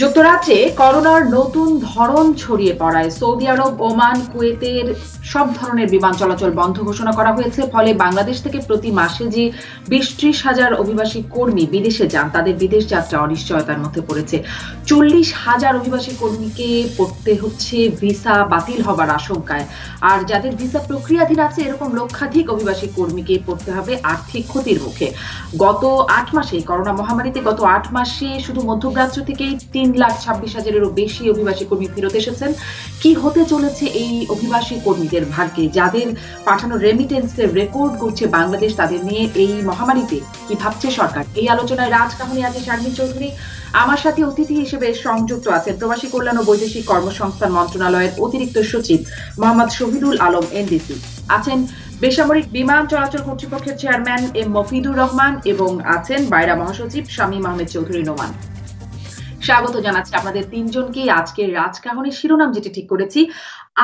যুক্তরাজ্যে করোনার নতুন ধরন ছড়িয়ে পড়ায় সৌদি আরব, ওমান, কুয়েতের সব ধরনের বিমান চলাচল বন্ধ ঘোষণা করা হয়েছে। ফলে বাংলাদেশ থেকে প্রতি মাসে যে ২০-৩০ হাজার অভিবাসী কর্মী বিদেশে যান, তাদের বিদেশ যাত্রা অনিশ্চয়তার মধ্যে পড়েছে। ৪০ হাজার অভিবাসী কর্মীকে পড়তে হচ্ছে ভিসা বাতিল হবার আশঙ্কায়। আর যাদের ভিসা প্রক্রিয়াধীন আছে, এরকম লক্ষাধিক অভিবাসী কর্মীকে পড়তে হবে আর্থিক ক্ষতির মুখে। গত ৮ মাসে করোনা মহামারীতে গত ৮ মাসে শুধু মধ্যপ্রাচ্য থেকেই ৩,২৬,০০০-এরও বেশি অভিবাসী কর্মী ফেরত এসেছেন। কি হতে চলেছে এই অভিবাসী কর্মীদের ভাগ্যে? যাদের পাঠানো রেমিটেন্সের রেকর্ড করছে বাংলাদেশ, তাদের নিয়ে এই মহামারীতে কি ভাবছে সরকার? এই আলোচনায় রাজকাহনী আছে শারমিন চৌধুরী। আমার সাথে অতিথি হিসেবে সংযুক্ত আছেন প্রবাসী কল্যাণ ও বৈদেশিক কর্মসংস্থান মন্ত্রণালয়ের অতিরিক্ত সচিব মোহাম্মদ শহীদুল আলম এনডিসি, আছেন বেসামরিক বিমান চলাচল কর্তৃপক্ষের চেয়ারম্যান এম মফিদুর রহমান এবং আছেন বাইরা মহাসচিব শামীম আহমেদ চৌধুরী নোমান। স্বাগত জানাচ্ছি আপনাদের তিনজনকে। আজকের রাজকাহনীর শিরোনাম যেটি ঠিক করেছি,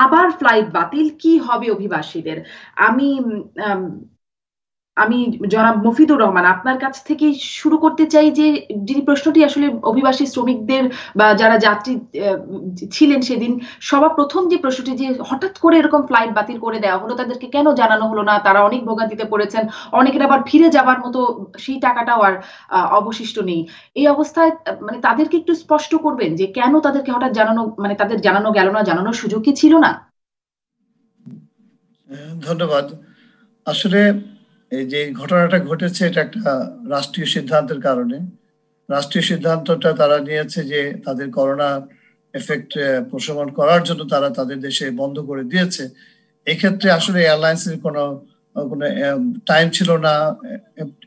আবার ফ্লাইট বাতিল, কি হবে অভিবাসীদের। আমি আমি জনাব মফিদুর রহমান, আপনার কাছ থেকে শুরু করতে চাই যে প্রশ্নটি আসলে অভিবাসী শ্রমিকদের বা যারা যাত্রী ছিলেন সেদিন সবার প্রথম যে প্রশ্নটি, যে হঠাৎ করে এরকম ফ্লাইট বাতিল করে দেওয়া হলো, তাদেরকে কেন জানানো হলো না? তারা অনেক ভোগান্তিতে পড়েছেন, অনেকের আবার ফিরে যাবার মতো সেই টাকাটাও আর অবশিষ্ট নেই। এই অবস্থায় মানে তাদেরকে একটু স্পষ্ট করবেন যে কেন তাদেরকে হঠাৎ জানানো, মানে তাদের জানানো গেল না, জানানোর সুযোগ কি ছিল না? ধন্যবাদ। আসলে এই যে ঘটনাটা ঘটেছে, এটা একটা রাষ্ট্রীয় সিদ্ধান্তের কারণে। রাষ্ট্রীয় সিদ্ধান্তটা তারা নিয়েছে যে তাদের করোনা এফেক্ট প্রশমন করার জন্য তারা তাদের দেশে বন্ধ করে দিয়েছে। এক্ষেত্রে আসলে এয়ারলাইন্সের কোনো টাইম ছিল না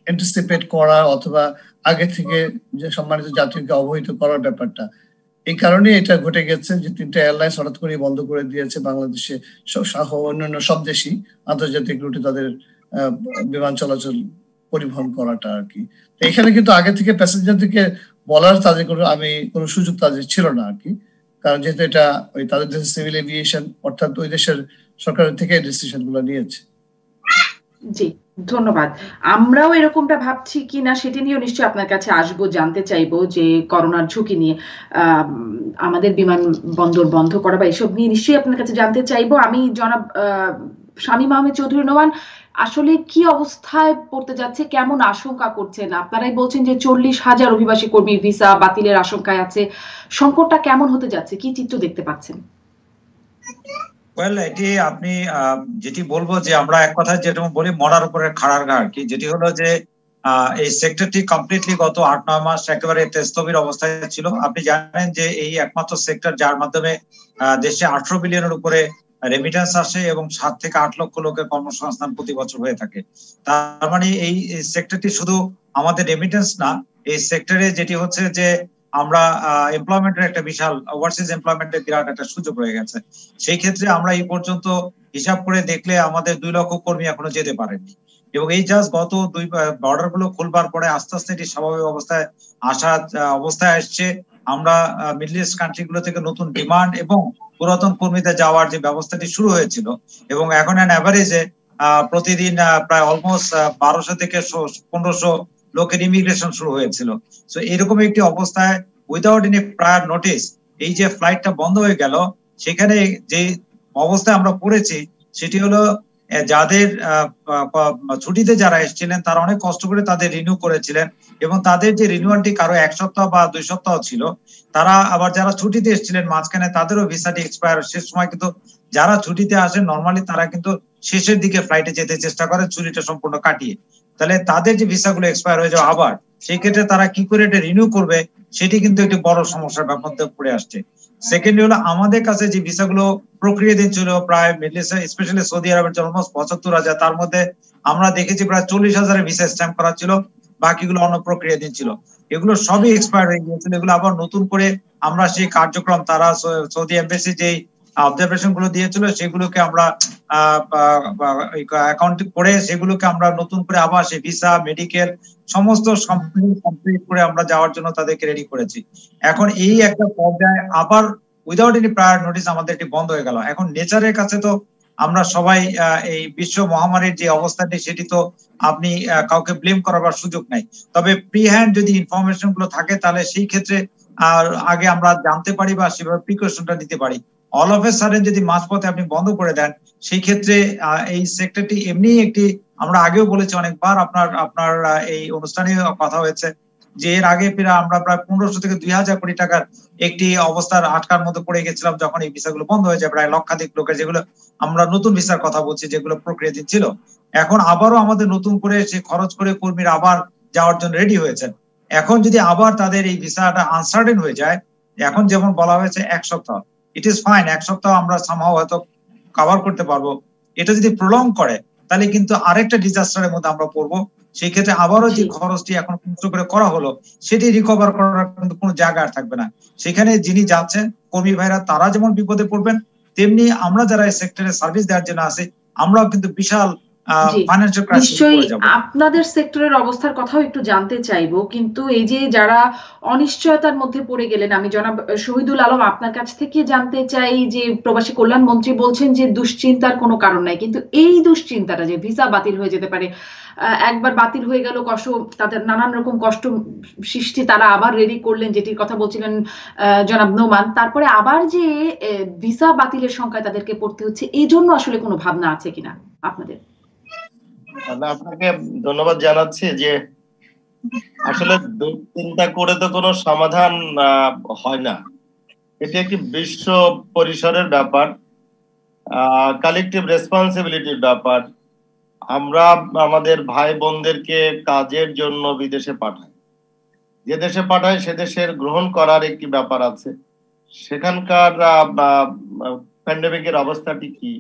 অ্যান্টিসিপেট করা অথবা আগে থেকে যে সম্মানিত যাত্রীকে অবহিত করার ব্যাপারটা। এই কারণে এটা ঘটে গেছে যে ৩টা এয়ারলাইন্স হঠাৎ করে বন্ধ করে দিয়েছে বাংলাদেশে সহ অন্যান্য সব দেশই আন্তর্জাতিক রুটে তাদের বিমান চলাচল পরিবহন করাটা আর কি। এখানে কিন্তু আগে থেকে প্যাসেঞ্জারদেরকে বলার তাদের কোনো সুযোগ তাদের ছিল না আর কি। কারণ যেহেতু এটা ওই তাদের দেশের সিভিল এভিয়েশন অর্থাৎ ওই দেশের সরকারের থেকে ডিসিশন গুলো নিয়েছে। জি, ধন্যবাদ। আমরাও এরকমটা ভাবছি কিনা সেটি নিয়েও নিশ্চয়ই আপনার কাছে আসবো, জানতে চাইবো যে করোনার ঝুঁকি নিয়ে আমাদের বিমানবন্দর বন্ধ করা বা এসব নিয়ে নিশ্চয়ই আপনার কাছে জানতে চাইবো। আমি জনাব শামীম আহমেদ চৌধুরী নোমান, আসলে কি অবস্থায় পড়তে যাচ্ছে, কেমন আশঙ্কা করছেন? আপনারাই বলছেন যে ৪০ হাজার অভিবাসী কর্মী ভিসা বাতিলের আশঙ্কায় আছে। সংকটটা কেমন হতে যাচ্ছে, কি চিত্র দেখতে পাচ্ছেন? ওয়েল, এটি আপনি যেটি বলবো যে আমরা এক কথা যেটা বলি মরার উপরে খাড়ার ঘা আর কি, যেটি হলো যে এই সেক্টরটি কমপ্লিটলি গত ৮-৯ মাস একেবারে স্থবির অবস্থায় ছিল। আপনি জানেন যে এই একমাত্র সেক্টর যার মাধ্যমে দেশে ১৮ বিলিয়নের উপরে রেমিটেন্স আসে এবং ৭ থেকে ৮ লক্ষ লোকের কর্মসংস্থান প্রতি বছর হয়ে থাকে। তার মানে এই সেক্টরটি শুধু আমাদের রেমিটেন্স না, এই সেক্টরে যেটি হচ্ছে যে আমরা এমপ্লয়মেন্টের একটা বিশাল ওভারসিজ এমপ্লয়মেন্টের বিরাট একটা সুযোগ রয়ে গেছে। সেই ক্ষেত্রে আমরা এই পর্যন্ত হিসাব করে দেখলে আমাদের ২ লক্ষ কর্মী এখনো যেতে পারেনি এবং এই জাস্ট গত বর্ডার গুলো খুলবার পরে আস্তে আস্তে এটি স্বাভাবিক অবস্থায় আসছে। আমরা মিডল ইস্ট কান্ট্রি গুলো থেকে নতুন ডিমান্ড এবং পুরাতন কর্মীদের যাওয়ার যে ব্যবস্থাটি শুরু হয়েছিল এবং এখন অ্যাভারেজে প্রতিদিন প্রায় অলমোস্ট ১২০০ থেকে ১৫০০ লোকের ইমিগ্রেশন শুরু হয়েছিল। সো এরকম একটি অবস্থায় উইদাউট এনি প্রায়ার নোটিস এই যে ফ্লাইটটা বন্ধ হয়ে গেল, সেখানে যে অবস্থায় আমরা পড়েছি সেটি হলো যাদের ছুটিতে যারা এসেছিলেন তারা অনেক কষ্ট করে তাদের রিনিউ করেছিলেন এবং তাদের যে রিনিউয়ালটি কারো ১ সপ্তাহ বা ২ সপ্তাহ ছিল, তারা আবার যারা ছুটিতে এসেছিলেন মাঝখানে তাদেরও ভিসাটি এক্সপায়ার শেষ সময়, কিন্তু যারা ছুটিতে আসেন নর্মালি তারা কিন্তু শেষের দিকে ফ্লাইটে যেতে চেষ্টা করে ছুটিটা সম্পূর্ণ কাটিয়ে। তাহলে তাদের যে ভিসাগুলো এক্সপায়ার হয়ে যাওয়া আবার সেই ক্ষেত্রে তারা কি করে এটা রিনিউ করবে সেটি কিন্তু একটি বড় সমস্যার মধ্যে পড়ে আসছে। সেকেন্ডলি হলো আমাদের কাছে যে ভিসাগুলো প্রক্রিয়াধীন ছিল প্রায় মিডল ইস্ট স্পেশালি সৌদি আরবের জন্য অলমোস্ট ৭৫,০০০, তার মধ্যে আমরা দেখেছি প্রায় ৪০,০০০ ভিসা স্ট্যাম্প করা ছিল, বাকিগুলো অন্য প্রক্রিয়াধীন ছিল। এগুলো সবই এক্সপায়ার হয়ে গিয়েছিল। এগুলো আবার নতুন করে আমরা সেই কার্যক্রম তারা সৌদি এমবেসি যেই অবজারভেশন গুলো দিয়েছিল সেগুলোকে আমরা অ্যাকাউন্ট করে সেগুলোকে আমরা নতুন করে আবার সেই ভিসা মেডিকেল সমস্ত কমপ্লিট করে আমরা যাওয়ার জন্য তাদেরকে রেডি করেছি। এখন এই একটা পর্যায়ে আবার উইদাউট এনি প্রায়ার নোটিস আমাদের এটি বন্ধ হয়ে গেল। এখন নেচারের কাছে তো আমরা সবাই এই বিশ্ব মহামারীর যে অবস্থাটি সেটি তো আপনি কাউকে ব্লেম করার সুযোগ নাই। তবে প্রি হ্যান্ড যদি ইনফরমেশন গুলো থাকে তাহলে সেই ক্ষেত্রে আগে আমরা জানতে পারি বা সেভাবে প্রিকশনটা নিতে পারি। অল অফ এ সাডেন যদি মাঝপথে আপনি বন্ধ করে দেন সেই ক্ষেত্রে এই সেক্টরটি এমনি একটি, আমরা আগেও বলেছি অনেকবার, আপনার এই অনুষ্ঠানে কথা হয়েছে যে এর আগে আমরা প্রায় 1500 থেকে 2000 কোটি টাকার একটি অবস্থার আটকার মধ্যে পড়ে গেছিলাম যখন এই ভিসাগুলো বন্ধ হয়ে যায়, প্রায় লক্ষাধিক লোকের, যেগুলো আমরা নতুন ভিসার কথা বলছি যেগুলো প্রক্রিয়াধীন ছিল। এখন আবারও আমাদের নতুন করে সে খরচ করে কর্মীরা আবার যাওয়ার জন্য রেডি হয়েছেন। এখন যদি আবার তাদের এই ভিসাটা আনসার্টেন হয়ে যায়, এখন যেমন বলা হয়েছে 1 সপ্তাহ, ইট ইজ ফাইন, 1 সপ্তাহ আমরা সামহাও হয়তো কভার করতে পারবো। এটা যদি প্রলং করে তাহলে কিন্তু আরেকটা ডিজাস্টারের মধ্যে আমরা পড়বো। সেই ক্ষেত্রে আবারও যে খরচটি এখন কষ্ট করে করা হলো সেটি রিকভার করার কিন্তু কোনো জায়গা আর থাকবে না। সেখানে যিনি যাচ্ছেন কর্মী ভাইরা তারা যেমন বিপদে পড়বেন, তেমনি আমরা যারা এই সেক্টরে সার্ভিস দেওয়ার জন্য আছি আমরাও কিন্তু বিশাল ফাইন্যান্সিয়াল ক্রাইসিস নিশ্চয়ই আপনাদের সেক্টরের অবস্থার কথাও একটু জানতে চাইবো, কিন্তু এই যে যারা অনিশ্চয়তার মধ্যে পড়ে গেলেন, আমি জনাব শহীদুল আলম আপনার কাছ থেকে জানতে চাই যে প্রবাসী কল্যাণ মন্ত্রী বলছেন যে দুশ্চিন্তার কোনো কারণ নাই, কিন্তু এই দুশ্চিন্তাটা যে ভিসা বাতিল হয়ে যেতে পারে, একবার বাতিল হয়ে গেল, কষ্ট, তাদের নানান রকম কষ্ট সৃষ্টি, তারা আবার রেডি করলেন যেটির কথা বলছিলেন জনাব নোমান, তারপরে আবার যে ভিসা বাতিলের সংখ্যায় তাদেরকে পড়তে হচ্ছে, এই জন্য আসলে কোনো ভাবনা আছে কিনা আপনাদের? আপনাকে ধন্যবাদ জানাচ্ছি যে আসলে দুশ্চিন্তা করে তো কোনো সমাধান হয় না। এটি একটি বিশ্ব পরিসরের ব্যাপার, কালেকটিভ রেসপন্সিবিলিটির ব্যাপার। আমরা আমাদের ভাই বোনদেরকে কাজের জন্য বিদেশে পাঠাই, যে দেশে পাঠাই সে দেশের গ্রহণ করার একটি ব্যাপার আছে। সেখানকার প্যান্ডেমিকের অবস্থাটি কি,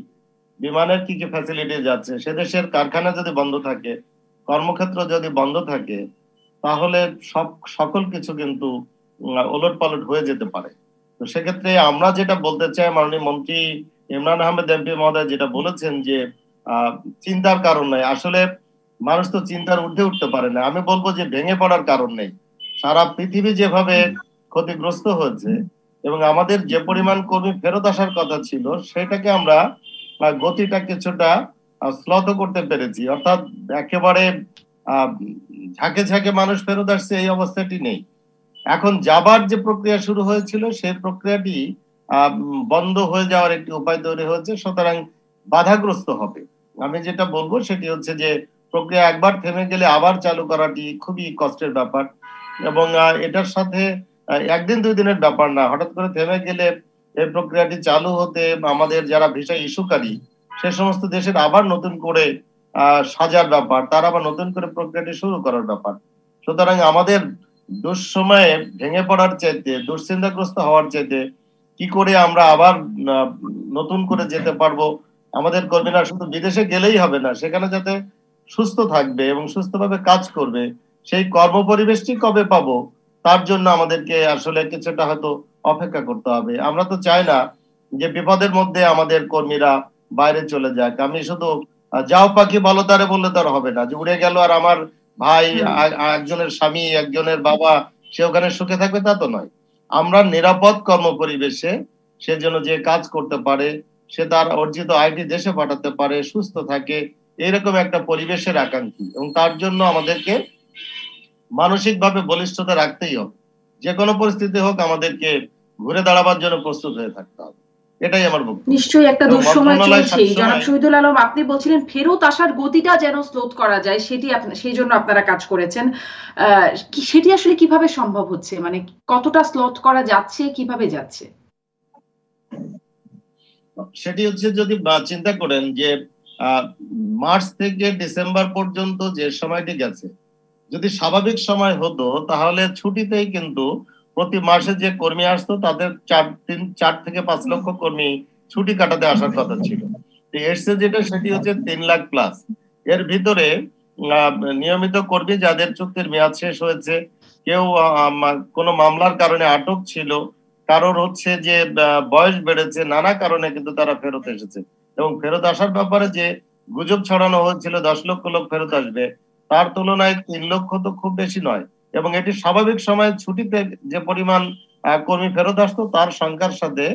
বিমানের কি কি ফ্যাসিলিটি যাচ্ছে, সে দেশের কারখানা যদি বন্ধ থাকে, কর্মক্ষেত্র যদি বন্ধ থাকে, তাহলে সকল কিছু কিন্তু ওলট পালট হয়ে যেতে পারে। তো সেক্ষেত্রে আমরা যেটা বলতে চাই, মাননীয় মন্ত্রী ইমরান আহমেদ এমপি মহোদয় যেটা বলেছেন যে চিন্তার কারণ নেই, আসলে মানুষ তো চিন্তার ঊর্ধ্বে উঠতে পারে না। আমি বলবো যে ভেঙে পড়ার কারণ নেই। সারা পৃথিবী যেভাবে ক্ষতিগ্রস্ত হয়েছে এবং আমাদের যে পরিমাণ কর্মী ফেরত আসার কথা ছিল সেটাকে আমরা গতিটা কিছুটা স্লথ করতে পেরেছি, অর্থাৎ একেবারে ঝাঁকে ঝাঁকে মানুষ ফেরত আসছে এই অবস্থাটি নেই। এখন যাবার যে প্রক্রিয়া শুরু হয়েছিল সেই প্রক্রিয়াটি বন্ধ হয়ে যাওয়ার একটি উপায় তৈরি হয়েছে, সুতরাং বাধাগ্রস্ত হবে। আমি যেটা বলবো সেটি হচ্ছে যে প্রক্রিয়া একবার থেমে গেলে আবার চালু করাটি খুবই কষ্টের ব্যাপার, এবং এটার সাথে একদিন 2 দিনের ব্যাপার না। হঠাৎ করে থেমে গেলে এই প্রক্রিয়াটি চালু হতে আমাদের যারা ভিসা ইস্যুকারী সে সমস্ত দেশের আবার নতুন করে সাজার ব্যাপার, তার আবার নতুন করে প্রক্রিয়াটি শুরু করার ব্যাপার। সুতরাং আমাদের দুঃসময়ে ভেঙে পড়ার চাইতে, দুশ্চিন্তাগ্রস্ত হওয়ার চাইতে কি করে আমরা আবার নতুন করে যেতে পারবো, আমাদের কর্মীরা শুধু বিদেশে গেলেই হবে না, সেখানে যাতে সুস্থ থাকবে এবং সুস্থভাবে কাজ করবে, সেই কর্মপরিবেশটি কবে পাবো তার জন্য আমাদেরকে আসলে কিছুটা হয়তো অপেক্ষা করতে হবে। আমরা তো চাই না যে বিপদের মধ্যে আমাদের কর্মীরা বাইরে চলে যাক। আমি শুধু যাও পাখি ভালো তারে বললে তার হবে না, যে উড়ে গেল আর আমার ভাই, একজনের স্বামী, একজনের বাবা সে ওখানে সুখে থাকবে তা তো নয়। আমরা নিরাপদ কর্মপরিবেশে সে যেন যে কাজ করতে পারে, সে তার অর্জিত আয়টি দেশে পাঠাতে পারে, সুস্থ থাকে, এরকম একটা পরিবেশের আকাঙ্ক্ষী, এবং তার জন্য আমাদেরকে মানসিকভাবে বলিষ্ঠতা রাখতেই হবে। যে কোনো পরিস্থিতি হোক আমাদেরকে ঘুরে দাঁড়াবার জন্য প্রস্তুত হয়ে থাকতে হবে, এটাই আমার বক্তব্য। নিশ্চয়ই একটা দুঃসময় চলছে। জনাব শহীদুল আলম, আপনি বলছিলেন ফেরত আসার গতিটা যেন স্লোথ করা যায়, সেটি সেই জন্য আপনারা কাজ করেছেন। সেটি আসলে কিভাবে সম্ভব হচ্ছে, মানে কতটা স্লোথ করা যাচ্ছে, কিভাবে যাচ্ছে? সেটি হচ্ছে, যদি চিন্তা করেন যে মার্চ থেকে ডিসেম্বর পর্যন্ত যে সময়টি গেছে, যদি স্বাভাবিক সময় হতো তাহলে ছুটিতেই কিন্তু প্রতি মাসে যে কর্মী আসতো তাদের 4 থেকে 5 লক্ষ কর্মী ছুটি কাটাতে আসার কথা ছিল। এসছে যেটা সেটি হচ্ছে 3 লাখ প্লাস। এর ভিতরে নিয়মিত কর্মী যাদের চুক্তির মেয়াদ শেষ হয়েছে, কেউ কোনো মামলার কারণে আটক ছিল, কারোর হচ্ছে যে বয়স বেড়েছে, নানা কারণে কিন্তু তারা ফেরত এসেছে। এবং ফেরত আসার ব্যাপারে যে গুজব ছড়ানো হয়েছিল 10 লক্ষ লোক ফেরত আসবে, তার তুলনায় 3 লক্ষ তো খুব বেশি নয়। এবং এটি স্বাভাবিক সময়ে ছুটিতে যে পরিমাণ কর্মী ফেরত আসতো তার সংখ্যার সাথে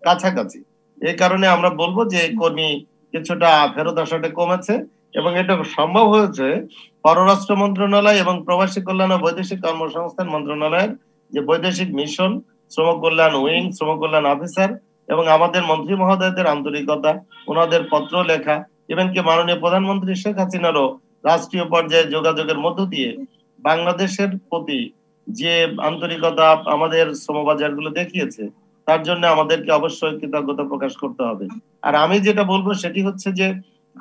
কাছাকাছি। এই কারণে আমরা বলবো যে কর্মী কিছুটা ফেরত আসাটা কমেছে, এবং এটা সম্ভব হয়েছে পররাষ্ট্র মন্ত্রণালয় এবং প্রবাসী কল্যাণ ও বৈদেশিক কর্মসংস্থান মন্ত্রণালয়ের যে বৈদেশিক মিশন, শ্রম কল্যাণ উইং, শ্রম কল্যাণ অফিসার এবং আমাদের মন্ত্রী মহোদয়দের আন্তরিকতা, ওনাদের পত্র লেখা, এমনকি মাননীয় প্রধানমন্ত্রী শেখ হাসিনারও রাষ্ট্রীয় পর্যায়ে যোগাযোগের মধ্য দিয়ে বাংলাদেশের প্রতি যে আন্তরিকতা আমাদের শ্রমবাজার গুলো দেখিয়েছে, তার জন্য আমাদেরকে অবশ্যই কৃতজ্ঞতা প্রকাশ করতে হবে। আর আমি যেটা বলবো সেটি হচ্ছে যে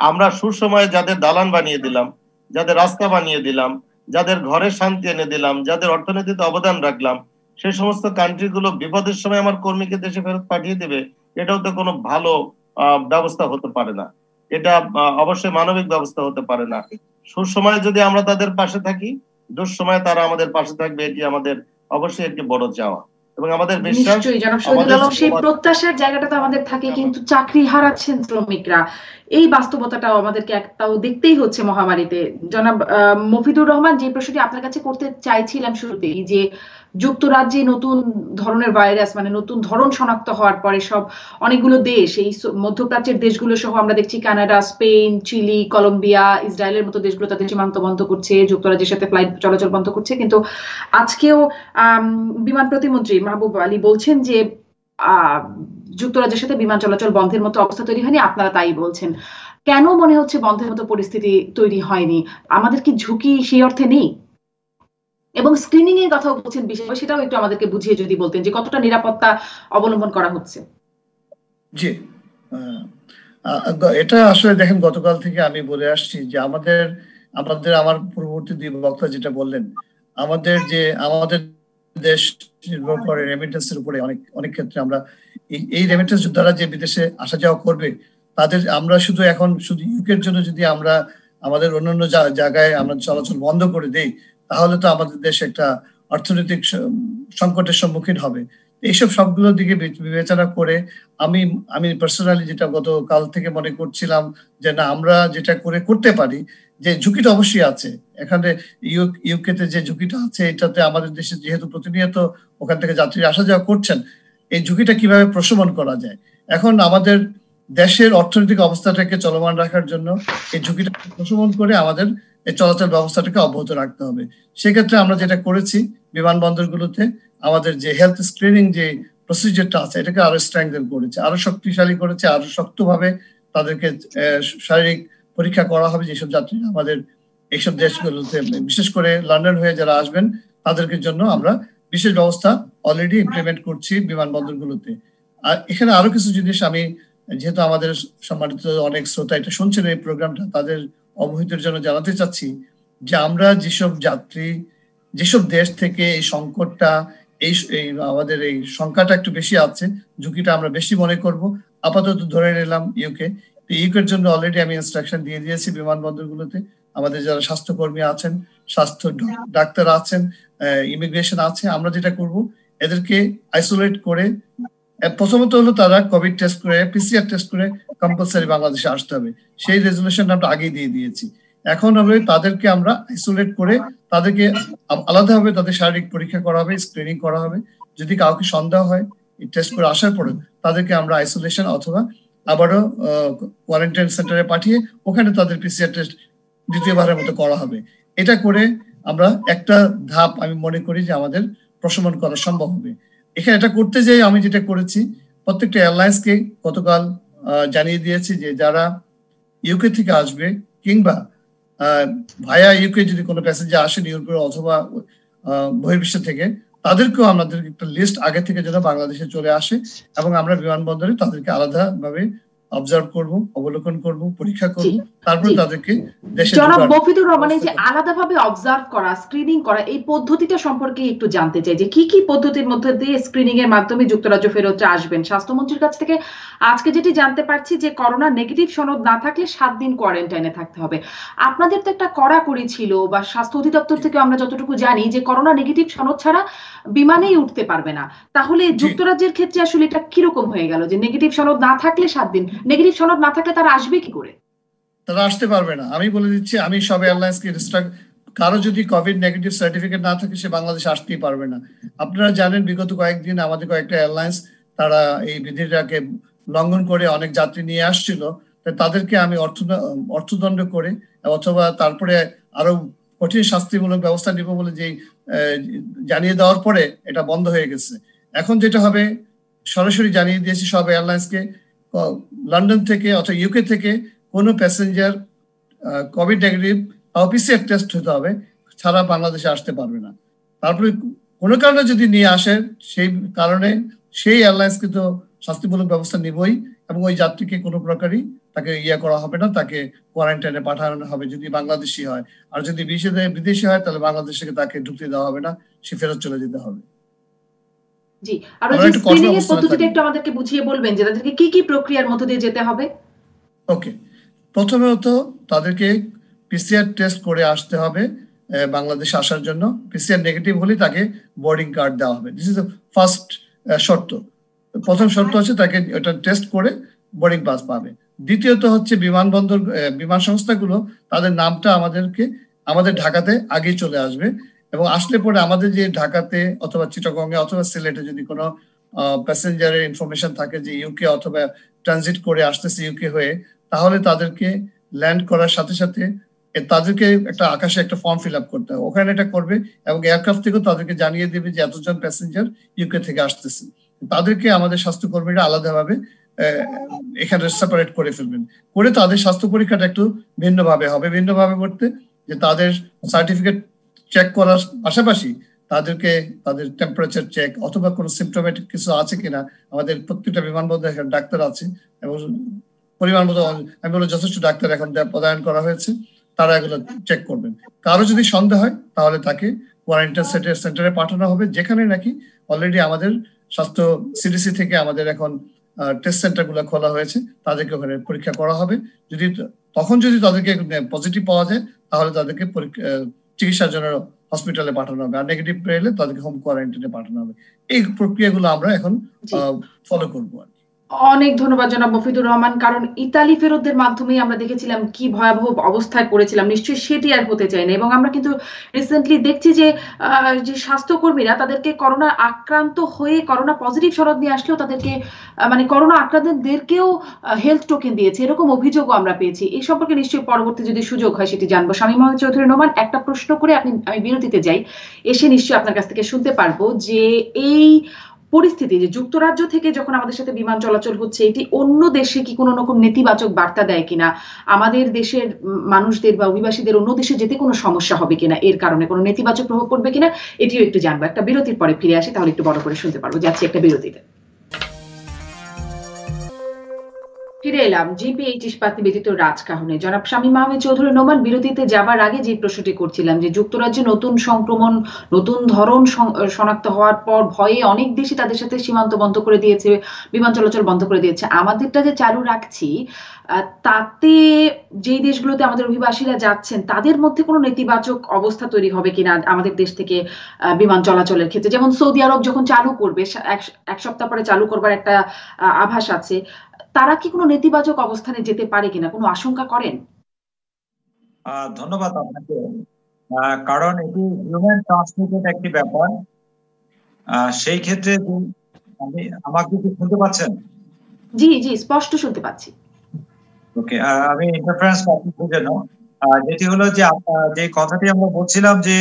আমরা সুসময়ে যাদের দালান বানিয়ে দিলাম, যাদের রাস্তা বানিয়ে দিলাম, যাদের ঘরে শান্তি এনে দিলাম, যাদের অর্থনীতিতে অবদান রাখলাম, সেই সমস্ত কান্ট্রিগুলো বিপদের সময় আমার কর্মীকে দেশে ফেরত পাঠিয়ে দেবে, এটাও তো কোনো ভালো ব্যবস্থা হতে পারে না। এটা অবশ্যই মানবিক ব্যবস্থা হতে পারে না। সুসময়ে যদি আমরা তাদের পাশে থাকি, দুঃসময়ে তারা আমাদের পাশে থাকবে, এটি আমাদের অবশ্যই একটি বড় চাওয়া এবং আমাদের বিশ্বাস। নিশ্চয়ই জনাব শহীদুল আলম, সেই প্রত্যাশার জায়গাটা তো আমাদের থাকে, কিন্তু চাকরি হারাচ্ছেন শ্রমিকরা, এই বাস্তবতাটাও আমাদেরকে একটাও দেখতেই হচ্ছে মহামারীতে। জনাব মফিদুর রহমান, যে প্রশ্নটি আপনার কাছে করতে চাইছিলাম শুরুতেই, যে যুক্তরাজ্যে নতুন ধরনের ভাইরাস, মানে নতুন ধরন শনাক্ত হওয়ার পরে সব অনেকগুলো দেশ, এই মধ্যপ্রাচ্যের দেশগুলো সহ আমরা দেখছি কানাডা, স্পেন, চিলি, কলম্বিয়া, ইসরায়েলের মতো দেশগুলো তাদের সীমান্ত বন্ধ করছে, যুক্তরাজ্যের সাথে ফ্লাইট চলাচল বন্ধ করছে। কিন্তু আজকেও বিমান প্রতিমন্ত্রী মাহবুব আলী বলছেন যে যুক্তরাজ্যের সাথে বিমান চলাচল বন্ধের মতো অবস্থা তৈরি হয়নি, আপনারা তাই বলছেন। কেন মনে হচ্ছে বন্ধের মতো পরিস্থিতি তৈরি হয়নি? আমাদের কি ঝুঁকি সেই অর্থে নেই? এবং স্ক্রিনিং এর কথাও বলছেন বিষয়, সেটাও একটু আমাদেরকে বুঝিয়ে যদি বলতেন যে কতটা নিরাপত্তা অবলম্বন করা হচ্ছে। জি, এটা আসলে দেখেন, গতকাল থেকে আমি বলে আসছি যে আমার পূর্ববর্তী দুই বক্তা যেটা বললেন, আমাদের দেশ নির্ভর করে রেমিটেন্সের উপরে অনেক ক্ষেত্রে। আমরা এই রেমিটেন্স দ্বারা যে বিদেশে আসা যাওয়া করবে, তাদের আমরা শুধু ইউকের জন্য যদি আমরা আমাদের অন্যান্য জায়গায় আমরা চলাচল বন্ধ করে দেই, তাহলে তো আমাদের দেশ একটা অর্থনৈতিক সংকটের সম্মুখীন হবে। এইসব সবগুলোর দিকে বিবেচনা করে আমি পার্সোনালি যেটা গতকাল থেকে মনে করছিলাম যে না, আমরা যেটা করতে পারি, যে ঝুঁকিটা অবশ্যই আছে এখানে, ইউকেতে যে ঝুঁকিটা আছে, এটাতে আমাদের দেশে যেহেতু প্রতিনিয়ত ওখান থেকে যাত্রী আসা যাওয়া করছেন, এই ঝুঁকিটা কিভাবে প্রশমন করা যায়। এখন আমাদের দেশের অর্থনৈতিক অবস্থাটাকে চলমান রাখার জন্য এই ঝুঁকিটা প্রশমন করে আমাদের এই চলাচল ব্যবস্থাটাকে অব্যাহত রাখতে হবে। সেক্ষেত্রে আমরা যেটা করেছি, বিমানবন্দরগুলোতে আমাদের যে হেলথ স্ক্রিনিং যে প্রসিজারটা আছে, এটাকে আরো স্ট্রেংথেন করেছে, আরো শক্তিশালী করেছে, আরো শক্তভাবে তাদেরকে শারীরিক পরীক্ষা করা হবে। যেসব যাত্রীরা আমাদের এইসব দেশগুলোতে, বিশেষ করে লন্ডন হয়ে যারা আসবেন, তাদেরকে জন্য আমরা বিশেষ ব্যবস্থা অলরেডি ইমপ্লিমেন্ট করছি বিমানবন্দরগুলোতে। আর এখানে আরো কিছু জিনিস আমি, যেহেতু আমাদের সম্মানিত অনেক শ্রোতা এটা শুনছেন এই প্রোগ্রামটা, তাদের অবহিতের জন্য জানাতে চাচ্ছি যে আমরা যেসব দেশ থেকে এই সংকটটা, এই আমাদের এই সংখ্যাটা একটু বেশি আছে, ঝুঁকিটা আমরা বেশি মনে করব, আপাতত ধরে নিলাম ইউকের জন্য অলরেডি আমি ইনস্ট্রাকশন দিয়ে দিয়েছি বিমানবন্দরগুলোতে। আমাদের যারা স্বাস্থ্যকর্মী আছেন, স্বাস্থ্য ডাক্তার আছেন, ইমিগ্রেশন আছে, আমরা যেটা করব, এদেরকে আইসোলেট করে, প্রথমত হলো তারা কোভিড টেস্ট করে, পিসিআর টেস্ট করে কম্পালসারি বাংলাদেশে আসতে হবে। সেই রেজলিউশনটা আমরা আগেই দিয়ে দিয়েছি। এখন তাদেরকে আমরা আইসোলেট করে তাদেরকে আলাদাভাবে তাদের শারীরিক পরীক্ষা করা হবে, স্ক্রিনিং করা হবে। যদি কাউকে সন্দেহ হয়, টেস্ট করে আসার পরে তাদেরকে আমরা আইসোলেশন অথবা আবারও কোয়ারেন্টাইন সেন্টারে পাঠিয়ে ওখানে তাদের পিসিআর টেস্ট দ্বিতীয়বারের মতো করা হবে। এটা করে আমরা একটা ধাপ আমি মনে করি যে আমাদের প্রশমন করা সম্ভব হবে। এখানে এটা করতে যাই আমি যেটা করেছি, প্রত্যেকটা এয়ারলাইন্সকে গতকাল জানিয়ে দিয়েছি যে যারা ইউকে থেকে আসবে কিংবা ভায়া ইউকে যদি কোনো প্যাসেঞ্জার আসেন ইউরোপের অথবা বহির্বিশ্ব থেকে, তাদেরকেও আমাদের একটা লিস্ট আগে থেকে যেন বাংলাদেশে চলে আসে এবং আমরা বিমানবন্দরে তাদেরকে আলাদাভাবে অবজার্ভ করব, অবলোকন করব, পরীক্ষা করব, তারপরে তাদেরকে দেশে। জনাব মফিদুর রহমান, এই যে আলাদাভাবে অবজার্ভ করা, স্ক্রিনিং করা, এই পদ্ধতিটা সম্পর্কে একটু জানতে চাই যে কি কি পদ্ধতির মধ্যে দিয়ে স্ক্রিনিং এর মাধ্যমে যুক্তরাজ্য ফেরত আসবেন। স্বাস্থ্যমন্ত্রীর কাছ থেকে আজকে যেটি জানতে পারছি যে করোনা নেগেটিভ সনদ না থাকলে 7 দিন কোয়ারেন্টাইনে থাকতে হবে। আপনাদের তো একটা কড়াকড়ি ছিল, বা স্বাস্থ্য অধিদপ্তর থেকে আমরা যতটুকু জানি যে করোনা নেগেটিভ সনদ ছাড়া বিমানেই উঠতে পারবে না। তাহলে যুক্তরাজ্যের ক্ষেত্রে আসলে এটা কিরকম হয়ে গেল যে নেগেটিভ সনদ না থাকলে 7 দিন, নেগেটিভ সনদ না থাকলে তারা আসবে কি করে? তারা আসতে পারবে না। আমি বলে দিচ্ছি, আমি সব এয়ারলাইন্সকে কারো যদি কোভিড নেগেটিভ সার্টিফিকেট না থাকে সে বাংলাদেশে আসতেই পারবে না। আপনারা জানেন বিগত কয়েকদিন আমাদের কয়েকটা এয়ারলাইন্স তারা এই বিধিটাকে লঙ্ঘন করে অনেক যাত্রী নিয়ে আসছিল। তাদেরকে আমি অর্থদণ্ড করে অথবা তারপরে আরো কঠিন শাস্তিমূলক ব্যবস্থা নিব বলে যে জানিয়ে দেওয়ার পরে এটা বন্ধ হয়ে গেছে। এখন যেটা হবে, সরাসরি জানিয়ে দিয়েছি সব এয়ারলাইন্সকে, লন্ডন থেকে অথবা ইউকে থেকে কোনো passenger Covid negative PCR test হতে হবে, ছাড়া বাংলাদেশে আসতে পারবে না। তারপরে কোনো কারণে যদি নিয়ে আসে, সেই কারণে সেই এয়ারলাইন্সকে তো শাস্তিমূলক ব্যবস্থা নিবই, এবং ওই যাত্রীকে কোনো প্রকারই তাকে করা হবে না, তাকে কোয়ারেন্টাইনে পাঠানো হবে যদি বাংলাদেশি হয়। আর যদি বিদেশি হয় তাহলে বাংলাদেশে তাকে ঢুকতে দেওয়া হবে না, সে ফেরত চলে যেতে হবে। জি, আর ওই স্ক্রিনিং এর পদ্ধতিটা একটু আমাদেরকে বুঝিয়ে বলবেন যে তাদেরকে কি কি প্রক্রিয়ার মধ্য দিয়ে যেতে হবে? ওকে, প্রথমত তাদেরকে পিসিআর টেস্ট করে আসতে হবে বাংলাদেশে আসার জন্য। পিসিআর নেগেটিভ হলে তাকে বোর্ডিং কার্ড দেওয়া হবে। দিস ইজ দ্য ফার্স্ট শর্ত। প্রথম শর্ত হচ্ছে তাকে এটা টেস্ট করে বোর্ডিং পাস পাবে। দ্বিতীয়ত হচ্ছে বিমানবন্দর, বিমান সংস্থাগুলো তাদের নামটা আমাদের ঢাকাতে আগে চলে আসবে, এবং আসলে পরে আমাদের যে ঢাকাতে অথবা চিটাগংয়ে অথবা সিলেটে যদি কোনো প্যাসেঞ্জারের ইনফরমেশন থাকে যে ইউকে অথবা ট্রানজিট করে আসতেছে ইউকে হয়ে, তাহলে তাদেরকে ল্যান্ড করার সাথে সাথে তাদেরকে একটা আকাশে একটা ফর্ম ফিল আপ করতে হবে, ওখানে এটা করবে, এবং এয়ারক্রাফট থেকেও তাদেরকে জানিয়ে দেবে যে এতজন প্যাসেঞ্জার ইউকে থেকে আসতেছে। তাদেরকে আমাদের স্বাস্থ্যকর্মীরা আলাদাভাবে এখানে সেপারেট করে ফেলবেন, করে তাদের স্বাস্থ্য পরীক্ষাটা একটু ভিন্নভাবে হবে। ভিন্নভাবে করতে যে তাদের সার্টিফিকেট চেক করার পাশাপাশি তাদেরকে তাদের টেম্পারেচার চেক অথবা কোনো সিমটোমেটিক কিছু আছে কিনা, আমাদের প্রত্যেকটা বিমানবন্দরে এখানে ডাক্তার আছে এবং পরিমাণ মতো আমি বলবো যথেষ্ট ডাক্তার এখন প্রদায়ন করা হয়েছে, তারা এগুলো চেক করবেন। কারো যদি সন্দেহ হয় তাহলে তাকে কোয়ারেন্টাইন সেন্টারে পাঠানো হবে, যেখানে নাকি অলরেডি আমাদের স্বাস্থ্য সিডিসি থেকে আমাদের এখন টেস্ট সেন্টার গুলো খোলা হয়েছে, তাদেরকে ওখানে পরীক্ষা করা হবে। তখন যদি তাদেরকে পজিটিভ পাওয়া যায় তাহলে তাদেরকে চিকিৎসার জন্য হসপিটালে পাঠানো হবে, আর নেগেটিভ পেলে তাদেরকে হোম কোয়ারেন্টাইনে পাঠানো হবে। এই প্রক্রিয়াগুলো আমরা এখন ফলো করবো। অনেক ধন্যবাদ জনাব মফিদুর রহমান। কারণ ইতালি ফেরতদের মাধ্যমে আমরা দেখেছিলাম কি ভয়াবহ অবস্থায় পড়েছিলাম, নিশ্চয়ই সেটি আর হতে চাই না। এবং আমরা কিন্তু রিসেন্টলি দেখছি যে স্বাস্থ্যকর্মীরা তাদেরকে করোনা আক্রান্ত হয়ে করোনা পজিটিভ সনদ নিয়ে আসলেও তাদেরকে মানে করোনা আক্রান্তদেরকেও হেলথ টোকেন দিয়েছে, এরকম অভিযোগও আমরা পেয়েছি। এই সম্পর্কে নিশ্চয়ই পরবর্তী যদি সুযোগ হয় সেটি জানবো। শামীম মোহাম্মদ চৌধুরী নোমান, একটা প্রশ্ন করে আমি বিরতিতে যাই, এসে নিশ্চয়ই আপনার কাছ থেকে শুনতে পারবো যে এই পরিস্থিতি যে যুক্তরাজ্য থেকে যখন আমাদের সাথে বিমান চলাচল হচ্ছে, এটি অন্য দেশে কি কোনো রকম নেতিবাচক বার্তা দেয় কিনা, আমাদের দেশের মানুষদের বা অভিবাসীদের অন্য দেশে যেতে কোনো সমস্যা হবে কিনা, এর কারণে কোনো নেতিবাচক প্রভাব পড়বে কিনা, এটিও একটু জানবো। একটা বিরতির পরে ফিরে আসি, তাহলে একটু বড় করে শুনতে পারবো। যাচ্ছি একটা বিরতিতে। ফিরে এলাম জিপিএইচ ইস্পাত নিবেদিত রাজকাহনে। জনাব শামীম আহমেদ চৌধুরী নোমান, বিরতিতে যাবার আগে যে প্রশ্নটি করছিলাম যে যুক্তরাজ্যে নতুন সংক্রমণ নতুন ধরন শনাক্ত হওয়ার পর ভয়ে অনেক দেশই তাদের সাথে সীমান্ত বন্ধ করে দিয়েছে, বিমান চলাচল বন্ধ করে দিয়েছে। আমাদেরটা যে চালু রাখছি, তাতে যেই দেশগুলোতে আমাদের অভিবাসীরা যাচ্ছেন তাদের মধ্যে কোনো নেতিবাচক অবস্থা তৈরি হবে কিনা আমাদের দেশ থেকে বিমান চলাচলের ক্ষেত্রে? যেমন সৌদি আরব যখন চালু করবে, এক সপ্তাহ পরে চালু করবার একটা আভাস আছে, তারা কি কোনো নেতিবাচক অবস্থানে যেতে পারে কিনা, কোনো আশঙ্কা করেন? ধন্যবাদ আপনাকে। কারণ এটি হিউম্যান ট্রান্সমিটেড একটি ব্যাপার। সেই ক্ষেত্রে আমাকে কি শুনতে পাচ্ছেন? জি জি, স্পষ্ট শুনতে পাচ্ছি। ওকে, আমি ইন্টারফারেন্স খুঁজে নাও। যেটি হলো যে কথাটি আমরা বলছিলাম যে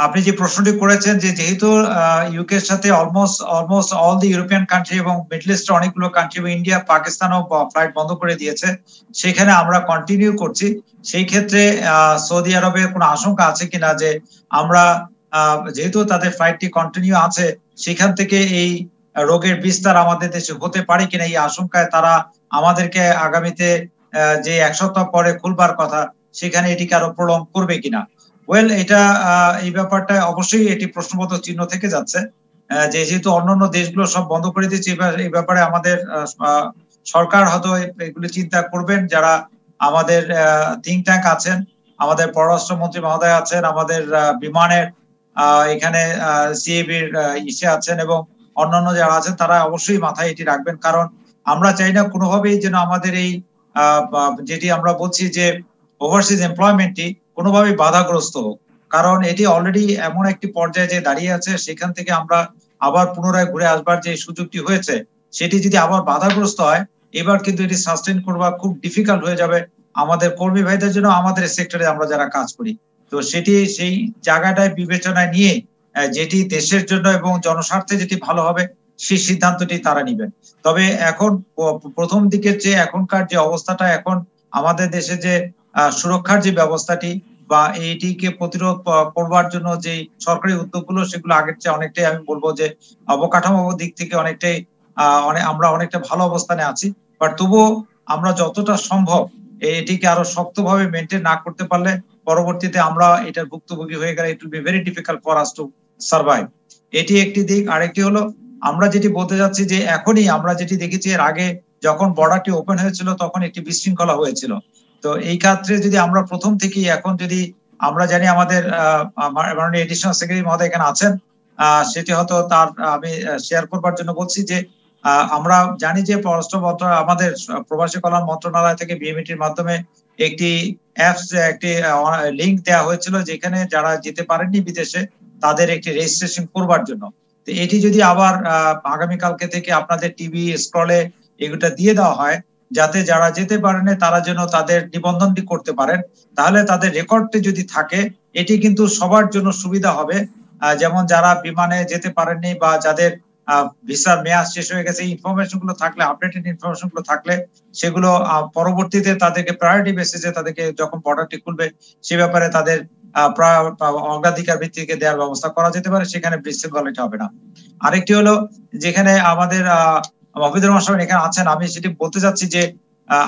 আপনি যে প্রশ্নটি করেছেন যে যেহেতু ইউকে এর সাথে almost all the European country এবং মিডল ইস্টের অনেকগুলো কান্ট্রি এবং ইন্ডিয়া পাকিস্তানও ফ্লাইট বন্ধ করে দিয়েছে, সেখানে আমরা কন্টিনিউ করছি। সেই ক্ষেত্রে সৌদি আরবের কোনো আশঙ্কা আছে কিনা যে আমরা যেহেতু তাদের ফ্লাইটটি কন্টিনিউ আছে, সেখান থেকে এই রোগের বিস্তার আমাদের দেশে হতে পারে কিনা, এই আশঙ্কায় তারা আমাদেরকে আগামীতে যে এক সপ্তাহ পরে খুলবার কথা সেখানে এটিকে আরো প্রলং করবে কিনা। ওয়েল, এই ব্যাপারটা অবশ্যই এটি প্রশ্নবোধক চিহ্ন থেকে যাচ্ছে, যেহেতু অন্যান্য দেশগুলো সব বন্ধ করে দিয়েছে। এই ব্যাপারে আমাদের সরকার হয়তো এগুলো চিন্তা করবেন, যারা আমাদের থিঙ্ক ট্যাঙ্ক আছেন, আমাদের পররাষ্ট্রমন্ত্রী মহোদয় আছেন, আমাদের বিমানের এখানে সিএবির ইসে আছেন এবং অন্যান্য যারা আছেন, তারা অবশ্যই মাথায় এটি রাখবেন। কারণ আমরা চাই না কোনোভাবেই যেন আমাদের এই যেটি আমরা বলছি যে ওভারসিজ এমপ্লয়মেন্টটি কোনোভাবেই বাধাগ্রস্ত হোক। কারণ এটি অলরেডি এমন একটি পর্যায়ে যে দাঁড়িয়ে আছে, সেখান থেকে আমরা আবার পুনরায় ঘুরে আসবার যে সুযোগটি হয়েছে, সেটি যদি আবার বাধাগ্রস্ত হয়, এবার কিন্তু এটি সাস্টেইন করবা খুব ডিফিকাল্ট হয়ে যাবে আমাদের কর্মী ভাইদের জন্য, আমাদের সেক্টরে আমরা যারা কাজ করি। তো সেটি সেই জায়গাটায় বিবেচনায় নিয়ে যেটি দেশের জন্য এবং জনস্বার্থে যেটি ভালো হবে সেই সিদ্ধান্তটি তারা নিবেন। তবে এখন প্রথম দিকের যে এখনকার যে অবস্থাটা, এখন আমাদের দেশে যে সুরক্ষার যে ব্যবস্থাটি বা এইটিকে প্রতিরোধ করবার জন্য যে সরকারি উদ্যোগগুলো, সেগুলো আগের চেয়ে অনেকটাই আমি বলবো যে অবকাঠামোগত দিক থেকে অনেকটাই আমরা অনেকটা ভালো অবস্থানে আছি। বাট তবুও আমরা যতটা সম্ভব এটিকে আরো শক্তভাবে মেনটেন না করতে পারলে পরবর্তীতে আমরা এটার ভুক্তভোগী হয়ে গেলে it will be very difficult for us to survive. এটি একটি দিক। আরেকটি হলো আমরা যেটি বলতে যাচ্ছি যে এখনই আমরা যেটি দেখেছি, এর আগে যখন বর্ডারটি ওপেন হয়েছিল তখন একটি বিশৃঙ্খলা হয়েছিল। তো এই ক্ষেত্রে যদি আমরা প্রথম থেকেই, এখন যদি আমরা জানি আমাদের মাননীয় এডিশনাল সেক্রেটারি মহোদয় এখানে আছেন, সেটি হয়তো তার আমি শেয়ার করবার জন্য বলছি যে আমরা জানি যে পররাষ্ট্র মন্ত্রণালয়, আমাদের প্রবাসী কল্যাণ মন্ত্রণালয় থেকে বিএমইটির মাধ্যমে একটি অ্যাপস, একটি লিঙ্ক দেওয়া হয়েছিল যেখানে যারা যেতে পারেননি বিদেশে তাদের একটি রেজিস্ট্রেশন করবার জন্য। তো এটি যদি আবার আগামীকালকে থেকে আপনাদের টিভি স্ক্রলে এগুলো দিয়ে দেওয়া হয়, যাতে যারা যেতে পারেন তারা যেন তাদের নিবন্ধনটি করতে পারেন, তাহলে তাদের রেকর্ডটি যদি থাকে এটি কিন্তু সবার জন্য সুবিধা হবে। যেমন যারা বিমানে যেতে পারেননি বা যাদের ভিসার মেয়াদ শেষ হয়ে গেছে, ইনফরমেশন গুলো থাকলে, আপডেটেড ইনফরমেশন গুলো থাকলে সেগুলো পরবর্তীতে তাদেরকে প্রায়োরিটি বেসিসে তাদেরকে যখন বর্ডারটি খুলবে সে ব্যাপারে তাদের অগ্রাধিকার ভিত্তিকে দেওয়ার ব্যবস্থা করা যেতে পারে, সেখানে বিশৃঙ্খলাটা হবে না। আরেকটি হলো, যেখানে আমাদের মফিদুর রহমান সাহেব এখানে আছেন, আমি সেটি বলতে চাচ্ছি যে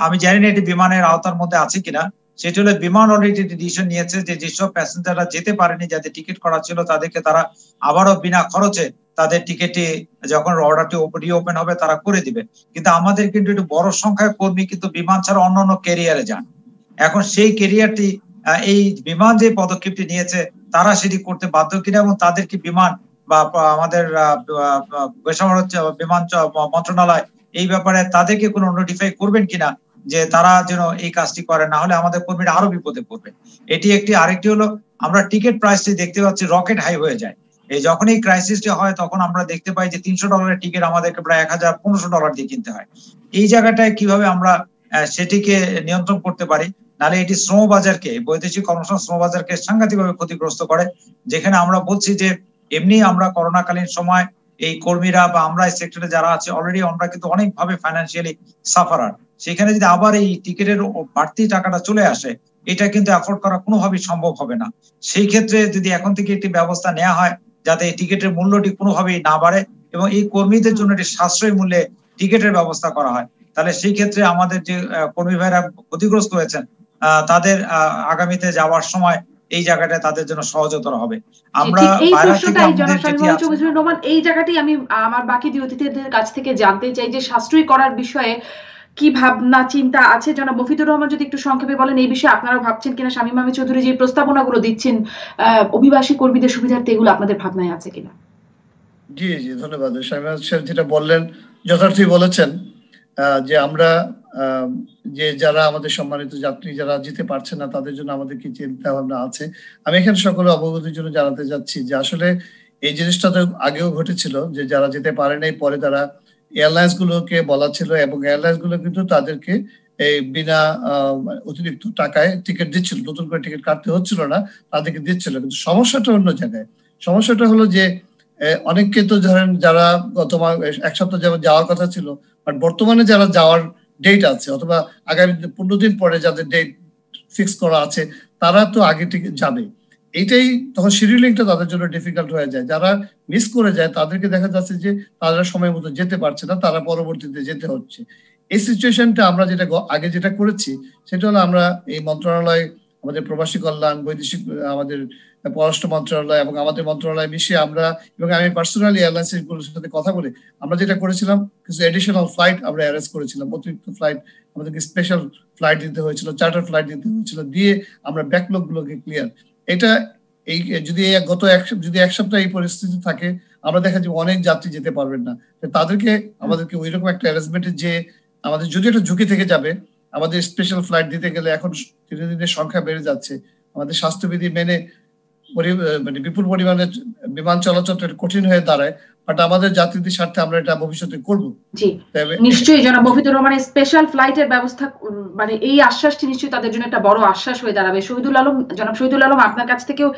আমি জানি না এটি বিমানের আওতার মধ্যে আছে কিনা। সেটি হলো বিমান অলরেডি ডিসিশন নিয়েছে যে যেসব প্যাসেঞ্জাররা যেতে পারেনি, যাদের টিকিট করা ছিল, তাদেরকে তারা আবারও বিনা খরচে তাদের টিকিটটি যখন অর্ডারটি রিওপেন হবে তারা করে দিবে। কিন্তু আমাদের কিন্তু একটু বড় সংখ্যায় কর্মী কিন্তু বিমান ছাড়া অন্যান্য ক্যারিয়ারে যান। এখন সেই ক্যারিয়ারটি এই বিমান যে পদক্ষেপটি নিয়েছে তারা সেটি করতে বাধ্য কিনা, এবং তাদেরকে বিমান বা আমাদের বেসামরিক বিমান মন্ত্রণালয় এই ব্যাপারে তাদেরকে কোনো নোটিফাই করবেন কিনা যে তারা যেন এই কাজটি করে, না হলে আমাদের কর্মীরা আরো বিপদে পড়বে। এটি একটি। আরেকটি হলো, আমরা টিকিট প্রাইসটি দেখতে পাচ্ছি রকেট হাই হয়ে যায়। এই যখন এই ক্রাইসিসটি হয় তখন আমরা দেখতে পাই যে $300 টিকিট আমাদেরকে প্রায় $1,500 দিয়ে কিনতে হয়। এই জায়গাটায় কিভাবে আমরা সেটিকে নিয়ন্ত্রণ করতে পারি, নাহলে এটি শ্রমবাজারকে, বৈদেশিক কর্মসংস্থান শ্রমবাজারকে সাংঘাতিকভাবে ক্ষতিগ্রস্ত করে। যেখানে আমরা বলছি যে এমনি আমরা করোনাকালীন সময় এই কর্মীরা বা আমরা এই সেক্টরে যারা আছে অলরেডি আমরা কিন্তু অনেকভাবে ফাইন্যান্সিয়ালি সাফারার, সেখানে যদি আবার এই টিকিটের বাড়তি টাকাটা চলে আসে, এটা কিন্তু অ্যাফোর্ড করা কোনোভাবেই সম্ভব হবে না। সেই ক্ষেত্রে যদি এখন থেকে একটি ব্যবস্থা নেওয়া হয় যাতে এই টিকিটের মূল্যটি কোনোভাবেই না বাড়ে এবং এই কর্মীদের জন্য একটি সাশ্রয়ী মূল্যে টিকিটের ব্যবস্থা করা হয়, তাহলে সেই ক্ষেত্রে আমাদের যে কর্মী ভাইরা ক্ষতিগ্রস্ত হয়েছেন তাদের আগামীতে যাওয়ার সময় এই জায়গাটা তাদের জন্য সহজতর হবে। আমরা এই জায়গাটি আমি আমার বাকি দুই অতিথিদের কাছ থেকে জানতে চাই যে সাশ্রয়ী করার বিষয়ে কি ভাবনা চিন্তা আছে। জনাব মফিদুর রহমান যদি একটু সংক্ষেপে বলেন এই বিষয়ে আপনারা ভাবছেন কিনা, শামীম আহমেদ চৌধুরী যে প্রস্তাবনাগুলো দিচ্ছেন অভিবাসী কর্মীদের সুবিধার্থে, এগুলো আপনাদের ভাবনায় আছে কিনা? জি জি, ধন্যবাদ। শামীম আহমেদ সাহেব যেটা বললেন যথার্থই বলেছেন, যে আমরা যে যারা আমাদের সম্মানিত যাত্রী যারা যেতে পারছেন না তাদের জন্য আমাদের কি চিন্তা ভাবনা আছে। আমি এখানে সকলে অবগতির জন্য জানাতে যাচ্ছি যে আসলে এই জিনিসটা তো আগেও ঘটেছিল, যে যারা যেতে পারে নাই পরে তারা এয়ারলাইন্স গুলোকে বলা ছিল এবং এয়ারলাইন্স গুলো কিন্তু তাদেরকে এই বিনা অতিরিক্ত টাকায় টিকিট দিচ্ছিল, নতুন করে টিকিট কাটতে হচ্ছিল না, তাদেরকে দিচ্ছিল। কিন্তু সমস্যাটা অন্য জায়গায়। সমস্যাটা হলো যে অনেককে তো ধরেন যারা গত এক সপ্তাহ যেমন যাওয়ার কথা ছিল, বাট বর্তমানে যারা যাওয়ার ডেট আছে অথবা আগামী 15 দিন পরে যাদের ডেট ফিক্স করা আছে তারা তো আগে থেকে যাবে। এইটাই তখন শিডিউলিংটা তাদের জন্য ডিফিকাল্ট হয়ে যায়। যারা মিস করে যায় তাদেরকে দেখা যাচ্ছে যে তারা সময় মতো যেতে পারছে না, তারা পরবর্তীতে যেতে হচ্ছে। এই সিচুয়েশনটা আমরা যেটা আগে যেটা করেছি সেটা হলো আমরা এই মন্ত্রণালয়, আমাদের প্রবাসী কল্যাণ, বৈদেশিক, আমাদের পররাষ্ট্র মন্ত্রণালয় এবং আমাদের মন্ত্রণালয় মিশিয়ে আমরা, এবং আমি পার্সোনালি এয়ারলাইন্স গুলোর সাথে কথা বলে আমরা যেটা করেছিলাম, কিছু এডিশনাল ফ্লাইট আমরা অ্যারেঞ্জ করেছিলাম, অতিরিক্ত ফ্লাইট আমাদেরকে স্পেশাল ফ্লাইট দিতে হয়েছিল, চার্টার ফ্লাইট দিতে হয়েছিল, দিয়ে আমরা ব্যাকলগ গুলোকে ক্লিয়ার। এটা এই যদি যদি এক সপ্তাহ এই পরিস্থিতি থাকে আমরা দেখা যাবে অনেক যাত্রী যেতে পারবেন না, তাদেরকে আমাদেরকে ওইরকম একটা অ্যারেঞ্জমেন্টে যে আমাদের যদি একটা ঝুঁকি থেকে যাবে, আমাদের স্পেশাল ফ্লাইট দিতে গেলে এখন দিনে দিনে সংখ্যা বেড়ে যাচ্ছে, আমাদের স্বাস্থ্যবিধি মেনে মানে বিপুল পরিমাণে বিমান চলাচল কঠিন হয়ে দাঁড়ায়, বাট আমাদের যাত্রীদের স্বার্থে আমরা এটা ভবিষ্যতে করবো। জি, নিশ্চয়ই জনাব মফিদুর রহমানের স্পেশাল ফ্লাইটের ব্যবস্থা, মানে এই আশ্বাসটি নিশ্চয়ই তাদের জন্য একটা বড় আশ্বাস হয়ে দাঁড়াবে। জনাব শহীদুল আলম, আপনার কাছ থেকেও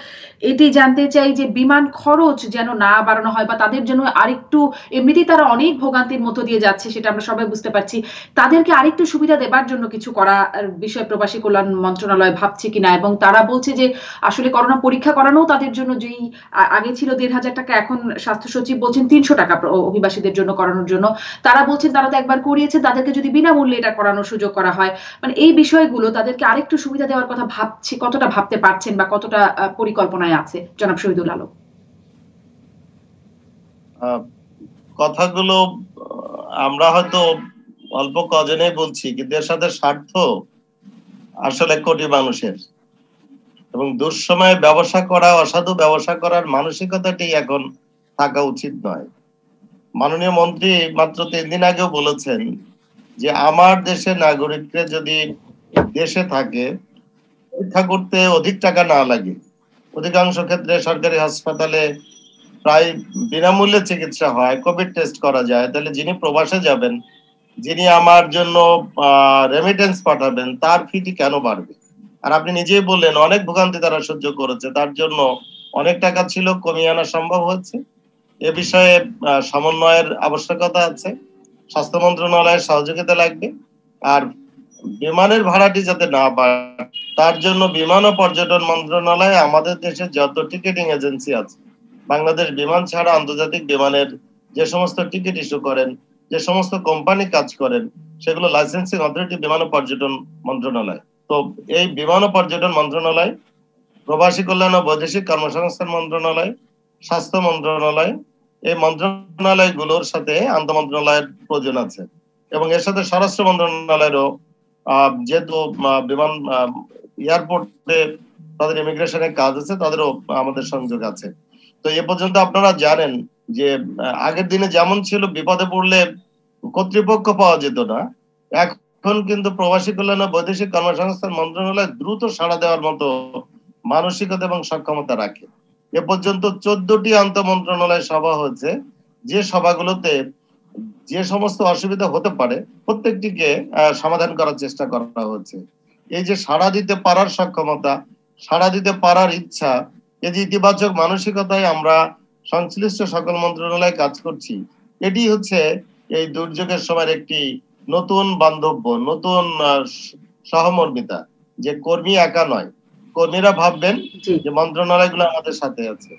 এটি জানতে চাই যে বিমান খরচ যেন না বাড়ানো হয়, বা তাদের জন্য আরেকটু, এমনিতেই তারা অনেক ভোগান্তির মধ্য দিয়ে যাচ্ছে, সেটা আমরা সবাই বুঝতে পারছি, তাদেরকে আরেকটু সুবিধা দেবার জন্য কিছু করা বিষয় প্রবাসী কল্যাণ মন্ত্রণালয় ভাবছে কিনা। এবং তারা বলছে যে আসলে করোনা পরীক্ষা করানো তাদের জন্য, যেই আগে ছিল ১,৫০০ টাকা, এখন স্বাস্থ্য সচিব বলছেন ৩০০ টাকা অভিবাসীদের জন্য করানোর জন্য। তারা বলছেন তারা তো একবার করিয়েছেন, তাদেরকে যদি বিনামূল্যে এটা করানোর সুযোগ করা হয়, মানে এই বিষয়গুলো তাদেরকে আরেকটু সুবিধা দেওয়ার কথা ভাবছি, কতটা ভাবতে পারছেন বা কতটা পরিকল্পনায় আছে জনাব শহীদুল আলম? কথাগুলো আমরা হয়তো অল্প কজনেই বলছি, কিন্তু এর সাথে স্বার্থ আসলে কোটি মানুষের, এবং দুঃসময়ে ব্যবসা করা, অসাধু ব্যবসা করার মানসিকতাটি এখন থাকা উচিত নয়। মাননীয় মন্ত্রী মাত্র ৩ দিন আগেও বলেছেন যে আমার দেশের নাগরিকরা যদি দেশে থাকে, পরীক্ষা করতে অধিক টাকা না লাগে, অধিকাংশ ক্ষেত্রে সরকারি হাসপাতালে প্রায় বিনামূল্যে চিকিৎসা হয়, কোভিড টেস্ট করা যায়, তাহলে যিনি প্রবাসে যাবেন, যিনি আমার জন্য রেমিটেন্স পাঠাবেন, তার ফিটি কেন বাড়বে? আর আপনি নিজেই বললেন অনেক ভোগান্তি তারা সহ্য করেছে, তার জন্য অনেক টাকা ছিল, কমিয়ে আনা সম্ভব হচ্ছে। এ বিষয়ে সমন্বয়ের আবশ্যকতা আছে, স্বাস্থ্য মন্ত্রণালয়ের সহযোগিতা লাগবে। আর বিমানের ভাড়াটি যাতে না বাড়ে, তার জন্য বিমান ও পর্যটন মন্ত্রণালয় আমাদের দেশে যত টিকেটিং এজেন্সি আছে, বাংলাদেশ বিমান ছাড়া আন্তর্জাতিক বিমানের যে সমস্ত টিকিট ইস্যু করেন, যে সমস্ত কোম্পানি কাজ করেন, সেগুলো লাইসেন্সিং অথরিটি বিমান ও পর্যটন মন্ত্রণালয়। তো এই বিমান ও পর্যটন মন্ত্রণালয়, প্রবাসী কল্যাণ ও বৈদেশিক কর্মসংস্থান মন্ত্রণালয়, স্বাস্থ্য মন্ত্রণালয়, এই মন্ত্রণালয়গুলোর সাথে আন্তঃমন্ত্রণালয়ের প্রয়োজন আছে, এবং এর সাথে স্বরাষ্ট্র মন্ত্রণালয়েরও, যেহেতু বিমান এয়ারপোর্টে তাদের ইমিগ্রেশনের কাজ আছে, তাদেরও আমাদের সংযোগ আছে। তো এ পর্যন্ত আপনারা জানেন যে আগের দিনে যেমন ছিল বিপদে পড়লে কর্তৃপক্ষ পাওয়া যেত না, এখন কিন্তু প্রবাসী কল্যাণ ও বৈদেশিক কর্মসংস্থান মন্ত্রণালয় দ্রুত সাড়া দেওয়ার মতো মানসিকতা এবং সক্ষমতা রাখে। এ পর্যন্ত 14টি আন্তঃমন্ত্রণালয় সভা হয়েছে, যে সভাগুলোতে যে সমস্ত অসুবিধা হতে পারে প্রত্যেকটিকে সমাধান করার চেষ্টা করা হচ্ছে। এই যে সাড়া দিতে পারার সক্ষমতা, সাড়া দিতে পারার ইচ্ছা, এই যে ইতিবাচক মানসিকতায় আমরা সংশ্লিষ্ট সকল মন্ত্রণালয়ে কাজ করছি, এটি হচ্ছে এই দুর্যোগের সময় একটি নতুন বান্ধব্য, নতুন সহমর্মিতা, যে কর্মী একা নয়, কর্মীরা ভাববেন যে মন্ত্রণালয়গুলো আমাদের সাথে আছে।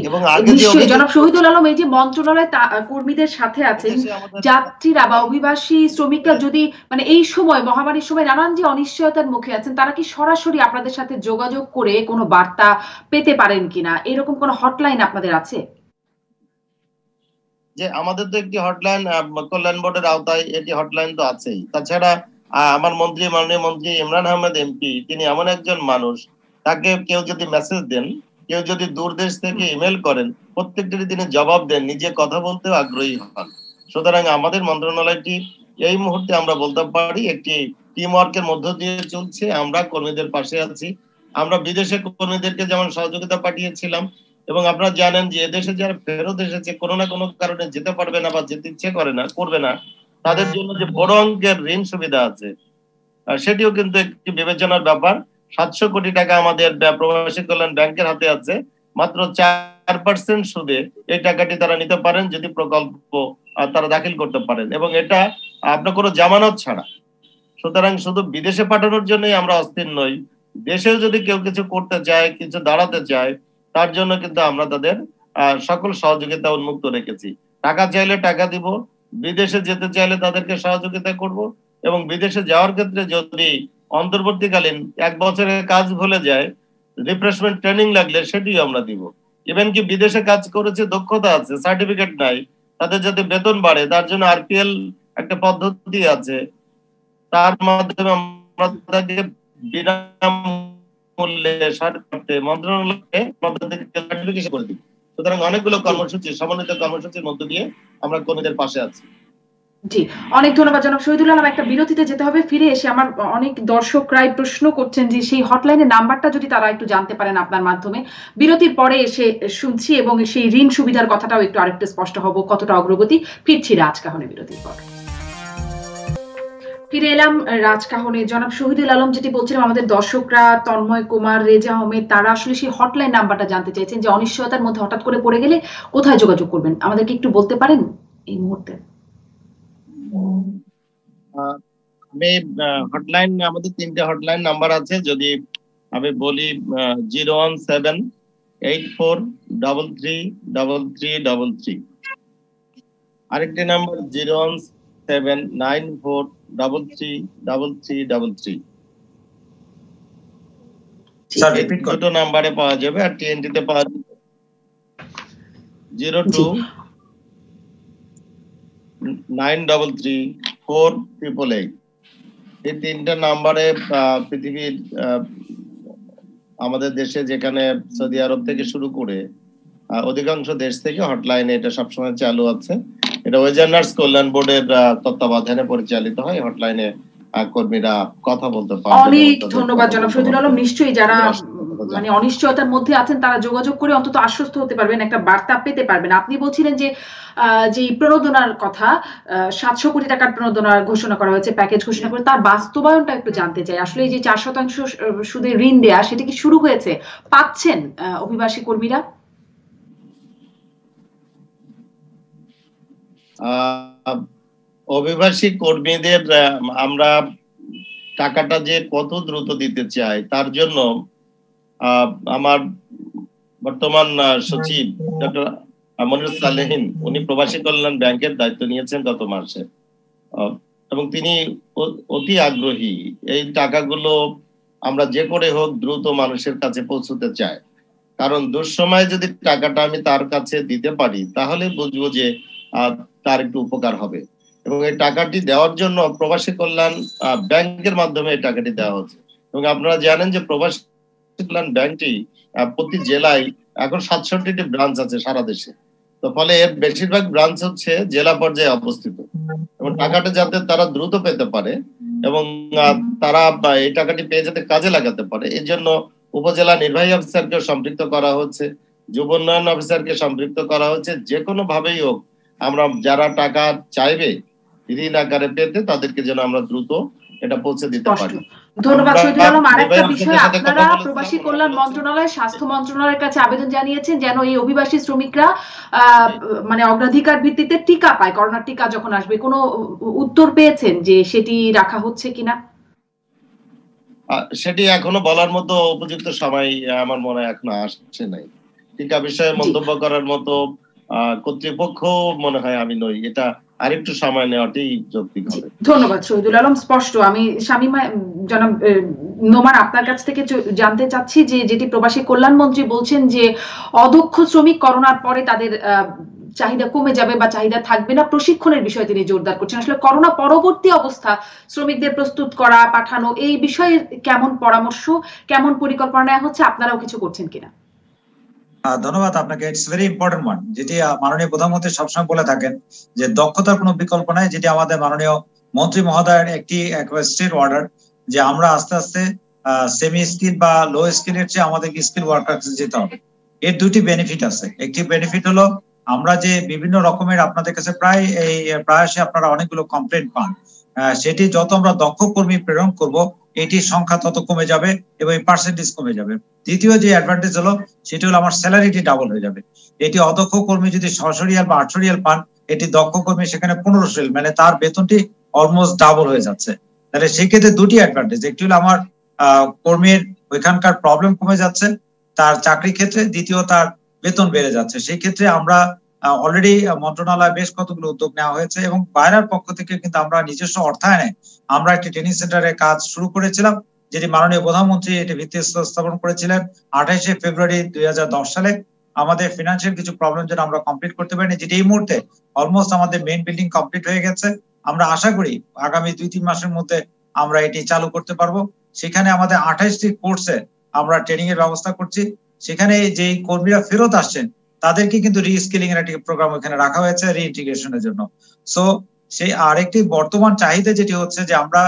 এবং নিশ্চয়ই জনাব শহীদুল আলম, এই যে মন্ত্রণালয় কর্মীদের সাথে আছেন, যাত্রীরা বা অভিবাসী শ্রমিকরা যদি মানে এই সময়, মহামারীর সময় নানান যে অনিশ্চয়তার মুখে আছেন, তারা কি সরাসরি আপনাদের সাথে যোগাযোগ করে কোনো বার্তা পেতে পারেন কিনা? এরকম কোনো হটলাইন আপনাদের আছে? যে আমাদের তো একটি হটলাইন কল্যাণ বোর্ডের আওতায়, এটি হটলাইন তো আছেই। তাছাড়া আমার মন্ত্রী, মাননীয় মন্ত্রী ইমরান আহমেদ এমপি, তিনি এমন একজন মানুষ, তাকে কেউ যদি মেসেজ দেন, কেউ যদি দূর দেশ থেকে ইমেল করেন, প্রত্যেকটি তিনি জবাব দেন, নিজে কথা বলতেও আগ্রহী হন। সুতরাং আমাদের মন্ত্রণালয়টি এই মুহূর্তে আমরা বলতে পারি একটি টিম ওয়ার্কের মধ্য দিয়ে চলছে। আমরা কর্মীদের পাশে আছি। আমরা বিদেশে কর্মীদেরকে যেমন সহযোগিতা পাঠিয়েছিলাম, এবং আপনারা জানেন যে এদেশে যারা ফেরত এসেছে, কোনো না কোনো কারণে যেতে পারবে না বা যেতে ইচ্ছে করে না, করবে না, তাদের জন্য যে বড় অঙ্কের ঋণ সুবিধা আছে, সেটিও কিন্তু একটি বিবেচনার ব্যাপার। 700 কোটি টাকা আমাদের প্রবাসী কল্যাণ ব্যাংকের হাতে আছে, মাত্র 4% সুদে এই টাকাটি তারা নিতে পারেন যদি প্রকল্প তারা দাখিল করতে পারেন, এবং এটা আপনার কোনো জামানত ছাড়া। সুতরাং শুধু বিদেশে পাঠানোর জন্যই আমরা অস্থির নই, দেশেও যদি কেউ কিছু করতে চায়, কিছু দাঁড়াতে চায়, তার জন্য কিন্তু আমরা তাদের সকল সহযোগিতা উন্মুক্ত রেখেছি। টাকা চাইলে টাকা দিব, বিদেশে যেতে চাইলে তাদেরকে সহযোগিতা করব, এবং বিদেশে যাওয়ার ক্ষেত্রে যদি অন্তর্বর্তীকালীন 1 বছরের কাজ ভুলে যায়, রিফ্রেশমেন্ট ট্রেনিং লাগলে সেটিও আমরা দিব। ইভেন কি বিদেশে কাজ করেছে, দক্ষতা আছে, সার্টিফিকেট নাই, তাদের যাতে বেতন বাড়ে, তার জন্য আরপিএল একটা পদ্ধতি আছে, তার মাধ্যমে আমরা তাদেরকে বিনামূল্যে মন্ত্রণালয়ে সার্টিফিকেশন করে দিই। সুতরাং অনেকগুলো কর্মসূচি, সমন্বিত কর্মসূচির মধ্য দিয়ে আমরা কর্মীদের পাশে আছি। জি, অনেক ধন্যবাদ জনাব শহীদুল আলম। একটা বিরতিতে যেতে হবে, ফিরে এসে আমার অনেক দর্শকরাই প্রশ্ন করছেন যে সেই হটলাইনের নাম্বারটা যদি তারা একটু জানতে পারেন আপনার মাধ্যমে। বিরতির পরে এসে শুনছি এবং সেই ঋণ সুবিধার কথাটাও একটু আরেকটু স্পষ্ট হব, কতটা অগ্রগতি। ফিরছি রাজকাহনে বিরতির পর। ফিরে এলাম রাজকাহনে। জনাব শহীদুল আলম, যেটি বলছিলাম, আমাদের দর্শকরা তন্ময় কুমার, রেজা আহমেদ, তারা আসলে সেই হটলাইন নাম্বারটা জানতে চাইছেন যে অনিশ্চয়তার মধ্যে হঠাৎ করে পড়ে গেলে কোথায় যোগাযোগ করবেন, আমাদেরকে একটু বলতে পারেন এই মুহূর্তে? আমি হটলাইন, আমাদের 3টে হটলাইন নাম্বার আছে, যদি আমি বলি 01784333333, আরেকটি নাম্বার 01794333333। স্যার রিপিট করুন। দুটো নাম্বারে পাওয়া যাবে, আর টিএনটি তে পাওয়া যাবে 0293348888। এই 3টা নাম্বারে পৃথিবীর আমাদের দেশে, যেখানে সৌদি আরব থেকে শুরু করে অধিকাংশ দেশ থেকে হটলাইনে এটা সবসময় চালু আছে। এটা ওয়েজার্নার্স কল্যাণ বোর্ডের তত্ত্বাবধানে পরিচালিত হয়। হটলাইনে কর্মীরা কথা বলতে পারে। অনেক ধন্যবাদ জনাব শহীদুল আলম। নিশ্চয়ই যারা মানে অনিশ্চয়তার মধ্যে আছেন তারা যোগাযোগ করে অন্তত আশ্বস্ত হতে পারবেন, একটা বার্তা পেতে পারবেন। আপনি বলছিলেন যে যে প্রণোদনার কথা, 700 কোটি টাকার প্রণোদনার ঘোষণা করা হয়েছে, প্যাকেজ ঘোষণা করে, তার বাস্তবায়নটা একটু জানতে চাই। আসলে এই যে 4% সুদে ঋণ দেয়া, সেটা কি শুরু হয়েছে? পাচ্ছেন অভিবাসী কর্মীরা? অভিবাসী কর্মীদের আমরা টাকাটা যে কত দ্রুত দিতে চাই, তার জন্য আমার বর্তমান সচিব ডক্টর মনিরুল সালেহীন, উনি প্রবাসী কল্যাণ ব্যাংকের দায়িত্ব নিয়েছেন গত মাসে, এবং তিনি অতি আগ্রহী এই টাকাগুলো আমরা যে করে হোক দ্রুত মানুষের কাছে পৌঁছতে চাই। কারণ দুঃসময়ে যদি টাকাটা আমি তার কাছে দিতে পারি, তাহলে বুঝবো যে তার একটু উপকার হবে। এবং এই টাকাটি দেওয়ার জন্য প্রবাসী কল্যাণ ব্যাংকের মাধ্যমে এই টাকাটি দেওয়া হচ্ছে। এবং আপনারা জানেন যে প্রবাসী কল্যাণ ব্যাংকটি প্রতি জেলায় এখন 67টি ব্রাঞ্চ আছে সারা দেশে। তো ফলে এর বেশিরভাগ ব্রাঞ্চ হচ্ছে জেলা পর্যায়ে অবস্থিত, এবং টাকাটা যাতে তারা দ্রুত পেতে পারে এবং তারা এই টাকাটি পেয়ে যাতে কাজে লাগাতে পারে, এই জন্য উপজেলা নির্বাহী অফিসারকে সম্পৃক্ত করা হচ্ছে, যুব উন্নয়ন অফিসারকে সম্পৃক্ত করা হচ্ছে। যে কোনো ভাবেই হোক আমরা যারা টাকা চাইবে ঋণ আকারে পেতে, তাদেরকে যেন আমরা দ্রুত এটা পৌঁছে দিতে পারি। ধন্যবাদ শহীদুল আলম। আরেকটা বিষয়, আপনারা প্রবাসী কল্যাণ মন্ত্রণালয়, স্বাস্থ্য মন্ত্রণালয়ের কাছে আবেদন জানিয়েছেন যেন এই অভিবাসী শ্রমিকরা মানে অগ্রাধিকার ভিত্তিতে টিকা পায়, করোনার টিকা যখন আসবে। কোনো উত্তর পেয়েছেন যে সেটি রাখা হচ্ছে কিনা? সেটি এখনো বলার মতো উপযুক্ত সময় আমার মনে হয় এখনো আসছে নাই। টিকা বিষয়ে মন্তব্য করার মতো কর্তৃপক্ষ মনে হয় আমি নই। এটা আরেকটু সময় নেওয়াটাই যৌক্তিক হবে। ধন্যবাদ শহীদুল আলম। স্পষ্ট। আমি শামীমা, জনাব নোমান, আপনার কাছ থেকে জানতে চাচ্ছি যে যেটি প্রবাসী কল্যাণ মন্ত্রী বলছেন যে অদক্ষ শ্রমিক করোনার পরে তাদের চাহিদা কমে যাবে বা চাহিদা থাকবে না, প্রশিক্ষণের বিষয়ে তিনি জোরদার করছেন। আসলে করোনা পরবর্তী অবস্থা শ্রমিকদের প্রস্তুত করা, পাঠানো, এই বিষয়ে কেমন পরামর্শ, কেমন পরিকল্পনা নেওয়া হচ্ছে, আপনারাও কিছু করছেন কিনা? ধন্যবাদ আপনাকে। ইটস ভেরি ইম্পর্টেন্ট ওয়ান, যেটি মাননীয় প্রধানমন্ত্রী সবসময় বলে থাকেন যে দক্ষতার কোনো বিকল্প নাই, যেটি আমাদের মাননীয় মন্ত্রী মহোদয়ের একটি স্টেট অর্ডার, যে আমরা আস্তে আস্তে সেমি স্কিল বা লো স্কিলের চেয়ে আমাদের স্কিল ওয়ার্কার যেতে হবে। এর দুটি বেনিফিট আছে। একটি বেনিফিট হলো আমরা যে বিভিন্ন রকমের আপনাদের কাছে প্রায়শই আপনারা অনেকগুলো কমপ্লেন পান, সেটি যত আমরা দক্ষ কর্মী প্রেরণ করব, এটির সংখ্যা তত কমে যাবে এবং পার্সেন্টেজ কমে যাবে। দ্বিতীয় যে অ্যাডভান্টেজ হলো সেটি হলো আমার স্যালারিটি ডাবল হয়ে যাবে। এটি অদক্ষ কর্মী যদি 600 রিয়াল বা 800 রিয়াল পান, এটি দক্ষ কর্মী সেখানে 1500 রিয়াল, মানে তার বেতনটি অলমোস্ট ডাবল হয়ে যাচ্ছে। তাহলে সেক্ষেত্রে দুটি অ্যাডভান্টেজ, একটি হলো আমার কর্মীর ওইখানকার প্রবলেম কমে যাচ্ছে তার চাকরি ক্ষেত্রে, দ্বিতীয় তার বেতন বেড়ে যাচ্ছে। সেই ক্ষেত্রে আমরা অলরেডি মন্ত্রণালয় বেশ কতগুলো উদ্যোগ নেওয়া হয়েছে এবং বাইরের পক্ষ থেকে কিন্তু আমরা নিজস্ব অর্থায়নে আমরা একটি ট্রেনিং সেন্টারের কাজ শুরু করেছিলাম, যেটি মাননীয় প্রধানমন্ত্রী এটি ভিত্তি স্থাপন করেছিলেন 28শে ফেব্রুয়ারি 2010 সালে। আমাদের ফিনান্সিয়াল কিছু প্রবলেম যেটা আমরা কমপ্লিট করতে পারিনি, যেটি এই মুহূর্তে অলমোস্ট আমাদের মেইন বিল্ডিং কমপ্লিট হয়ে গেছে। আমরা আশা করি আগামী 2-3 মাসের মধ্যে আমরা এটি চালু করতে পারবো। সেখানে আমাদের 28টি কোর্সে আমরা ট্রেনিং এর ব্যবস্থা করছি। সেখানে যে কর্মীরা ফেরত আসছেন তাদেরকে কিন্তু রিস্কিলিং এর একটি প্রোগ্রাম এখানে রাখা হয়েছে রিইন্টিগ্রেশনের জন্য। সো সেই আরেকটি বর্তমান চাহিদা যেটি হচ্ছে যে আমরা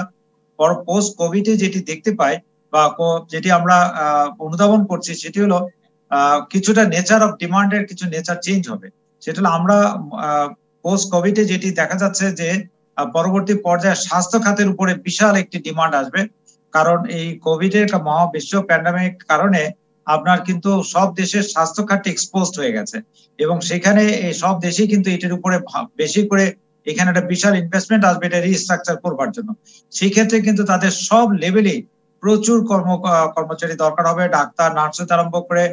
পোস্ট কোভিডে যেটি দেখতে পাই বা যেটি আমরা অনুধাবন করছি সেটি হলো কিছুটা নেচার অফ ডিমান্ডের কিছু নেচার চেঞ্জ হবে। সেটা হলো আমরা পোস্ট কোভিডে যেটি দেখা যাচ্ছে যে পরবর্তী পর্যায়ে স্বাস্থ্য খাতের উপরে বিশাল একটি ডিমান্ড আসবে, কারণ এই কোভিডের মহাবিশ্ব প্যান্ডামিক কারণে আপনার কিন্তু সব দেশের স্বাস্থ্য খাত এক্সপোজড হয়ে গেছে এবং সেখানে এই সব দেশই কিন্তু এটার উপরে বেশি করে এখানে একটা বিশাল ইনভেস্টমেন্ট আসবে এটা রিস্ট্রাকচার করবার জন্য। সেই ক্ষেত্রে কিন্তু তাদের সব লেভেলে প্রচুর কর্মচারী দরকার হবে, ডাক্তার নার্স থেকে আরম্ভ করে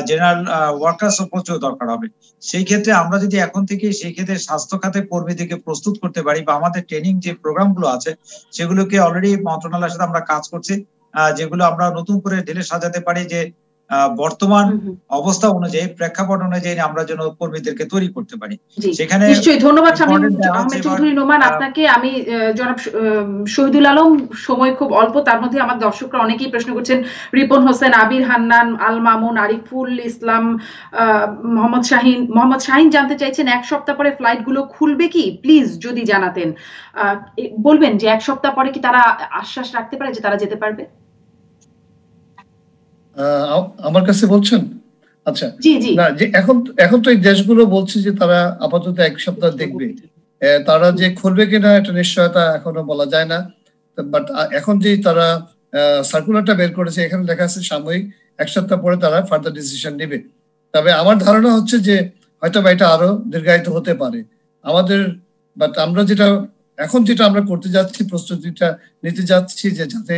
জেনারেল ওয়ার্কার্সও প্রচুর দরকার হবে। সেই ক্ষেত্রে আমরা যদি এখন থেকে সেই ক্ষেত্রে স্বাস্থ্য খাতে কর্মীদেরকে প্রস্তুত করতে পারি বা আমাদের ট্রেনিং যে প্রোগ্রামগুলো আছে সেগুলোকে অলরেডি মন্ত্রণালয়ের সাথে আমরা কাজ করছি, যেগুলো আমরা নতুন করে ঢেলে সাজাতে পারি যে বর্তমান অবস্থা অনুযায়ী প্রেক্ষাপট অনুযায়ী আমরা যেন কর্মীদেরকে তৈরি করতে পারি। সেখানে নিশ্চয়ই ধন্যবাদ শামীম আহমেদ চৌধুরী নোমান আপনাকে। আমি জনাব শহীদুল আলম, সময় খুব অল্প, তার মধ্যে আমার দর্শকরা অনেকেই প্রশ্ন করছেন, রিপন হোসেন, আবির হান্নান, আল মামুন, আরিফুল ইসলাম, মোহাম্মদ শাহিন জানতে চাইছেন এক সপ্তাহ পরে ফ্লাইট গুলো খুলবে কি, প্লিজ যদি জানাতেন। বলবেন যে এক সপ্তাহ পরে কি তারা আশ্বাস রাখতে পারে যে তারা যেতে পারবে? আমার কাছে বলছেন? আচ্ছা, না যে এখন তো এই দেশগুলো বলছে যে তারা আপাতত এক সপ্তাহ দেখবে, তারা যে খুলবে কিনা এটা নিশ্চয়তা এখনো বলা যায় না। বাট এখন যে তারা সার্কুলারটা বের করেছে এখানে লেখা আছে সাময়িক, এক সপ্তাহ পরে তারা ফার্দার ডিসিশন নেবে। তবে আমার ধারণা হচ্ছে যে হয়তো বা এটা আরো দীর্ঘায়িত হতে পারে আমাদের। বাট আমরা যেটা আমরা করতে যাচ্ছি, প্রস্তুতিটা নিতে যাচ্ছি যে যাতে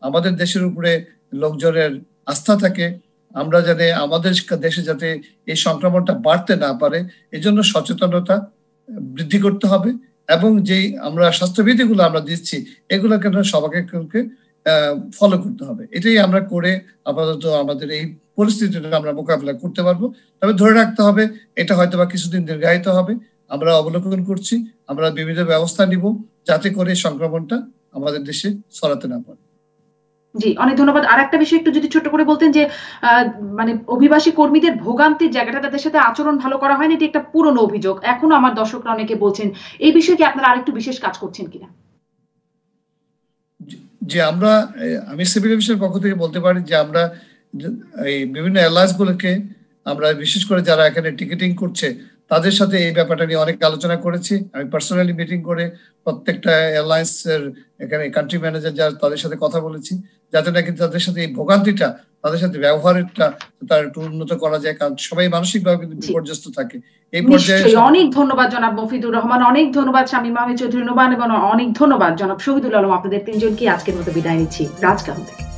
আমাদের দেশের উপরে লোকজনের আস্থা থাকে, আমরা যাতে আমাদের দেশে যাতে এই সংক্রমণটা বাড়তে না পারে এই জন্য সচেতনতা বৃদ্ধি করতে হবে এবং যেই আমরা স্বাস্থ্যবিধিগুলো আমরা দিচ্ছি এগুলোকে সবাইকে ফলো করতে হবে। এটাই আমরা করে আপাতত আমাদের এই পরিস্থিতিটা আমরা মোকাবিলা করতে পারবো। তবে ধরে রাখতে হবে এটা হয়তো বা কিছুদিন দীর্ঘায়িত হবে, আমরা অবলোকন করছি, আমরা বিভিন্ন ব্যবস্থা নিব যাতে করে সংক্রমণটা আমাদের দেশে ছড়াতে না পারে। জি, অনেক ধন্যবাদ। আর একটা বিষয় একটু যদি ছোট করে বলতেন যে মানে অভিবাসী কর্মীদের ভোগান্তির জায়গাটা তাদের সাথে আচরণ ভালো করা হয়নি, এটি একটা পুরনো অভিযোগ, এখনো আমার দর্শকরা অনেকে বলছেন, এই বিষয়ে কি আপনারা আরেকটু বিশেষ কাজ করছেন কিনা? যে আমি সিভিল এভিয়েশনের পক্ষ থেকে বলতে পারি যে আমরা এই বিভিন্ন এয়ারলাইন্স গুলোকে আমরা বিশেষ করে যারা এখানে টিকেটিং করছে তাদের সাথে এই ব্যাপারটা নিয়ে অনেক আলোচনা করেছি। আমি পার্সোনালি মিটিং করে প্রত্যেকটা এয়ারলাইন্স এর এখানে কান্ট্রি ম্যানেজার যারা তাদের সাথে কথা বলেছি যাতে নাকি তাদের সাথে এই ভোগান্তিটা, তাদের সাথে ব্যবহারটা তার একটু উন্নত করা যায়, কারণ সবাই মানসিকভাবে কিন্তু বিপর্যস্ত থাকে এই পর্যায়ে। অনেক ধন্যবাদ জনাব মফিদুর রহমান, অনেক ধন্যবাদ শামীম আহমেদ চৌধুরী নোমান এবং অনেক ধন্যবাদ জনাব শহীদুল আলম। আপনাদের তিনজনকে আজকের মতো বিদায় নিচ্ছি রাজকাহন থেকে।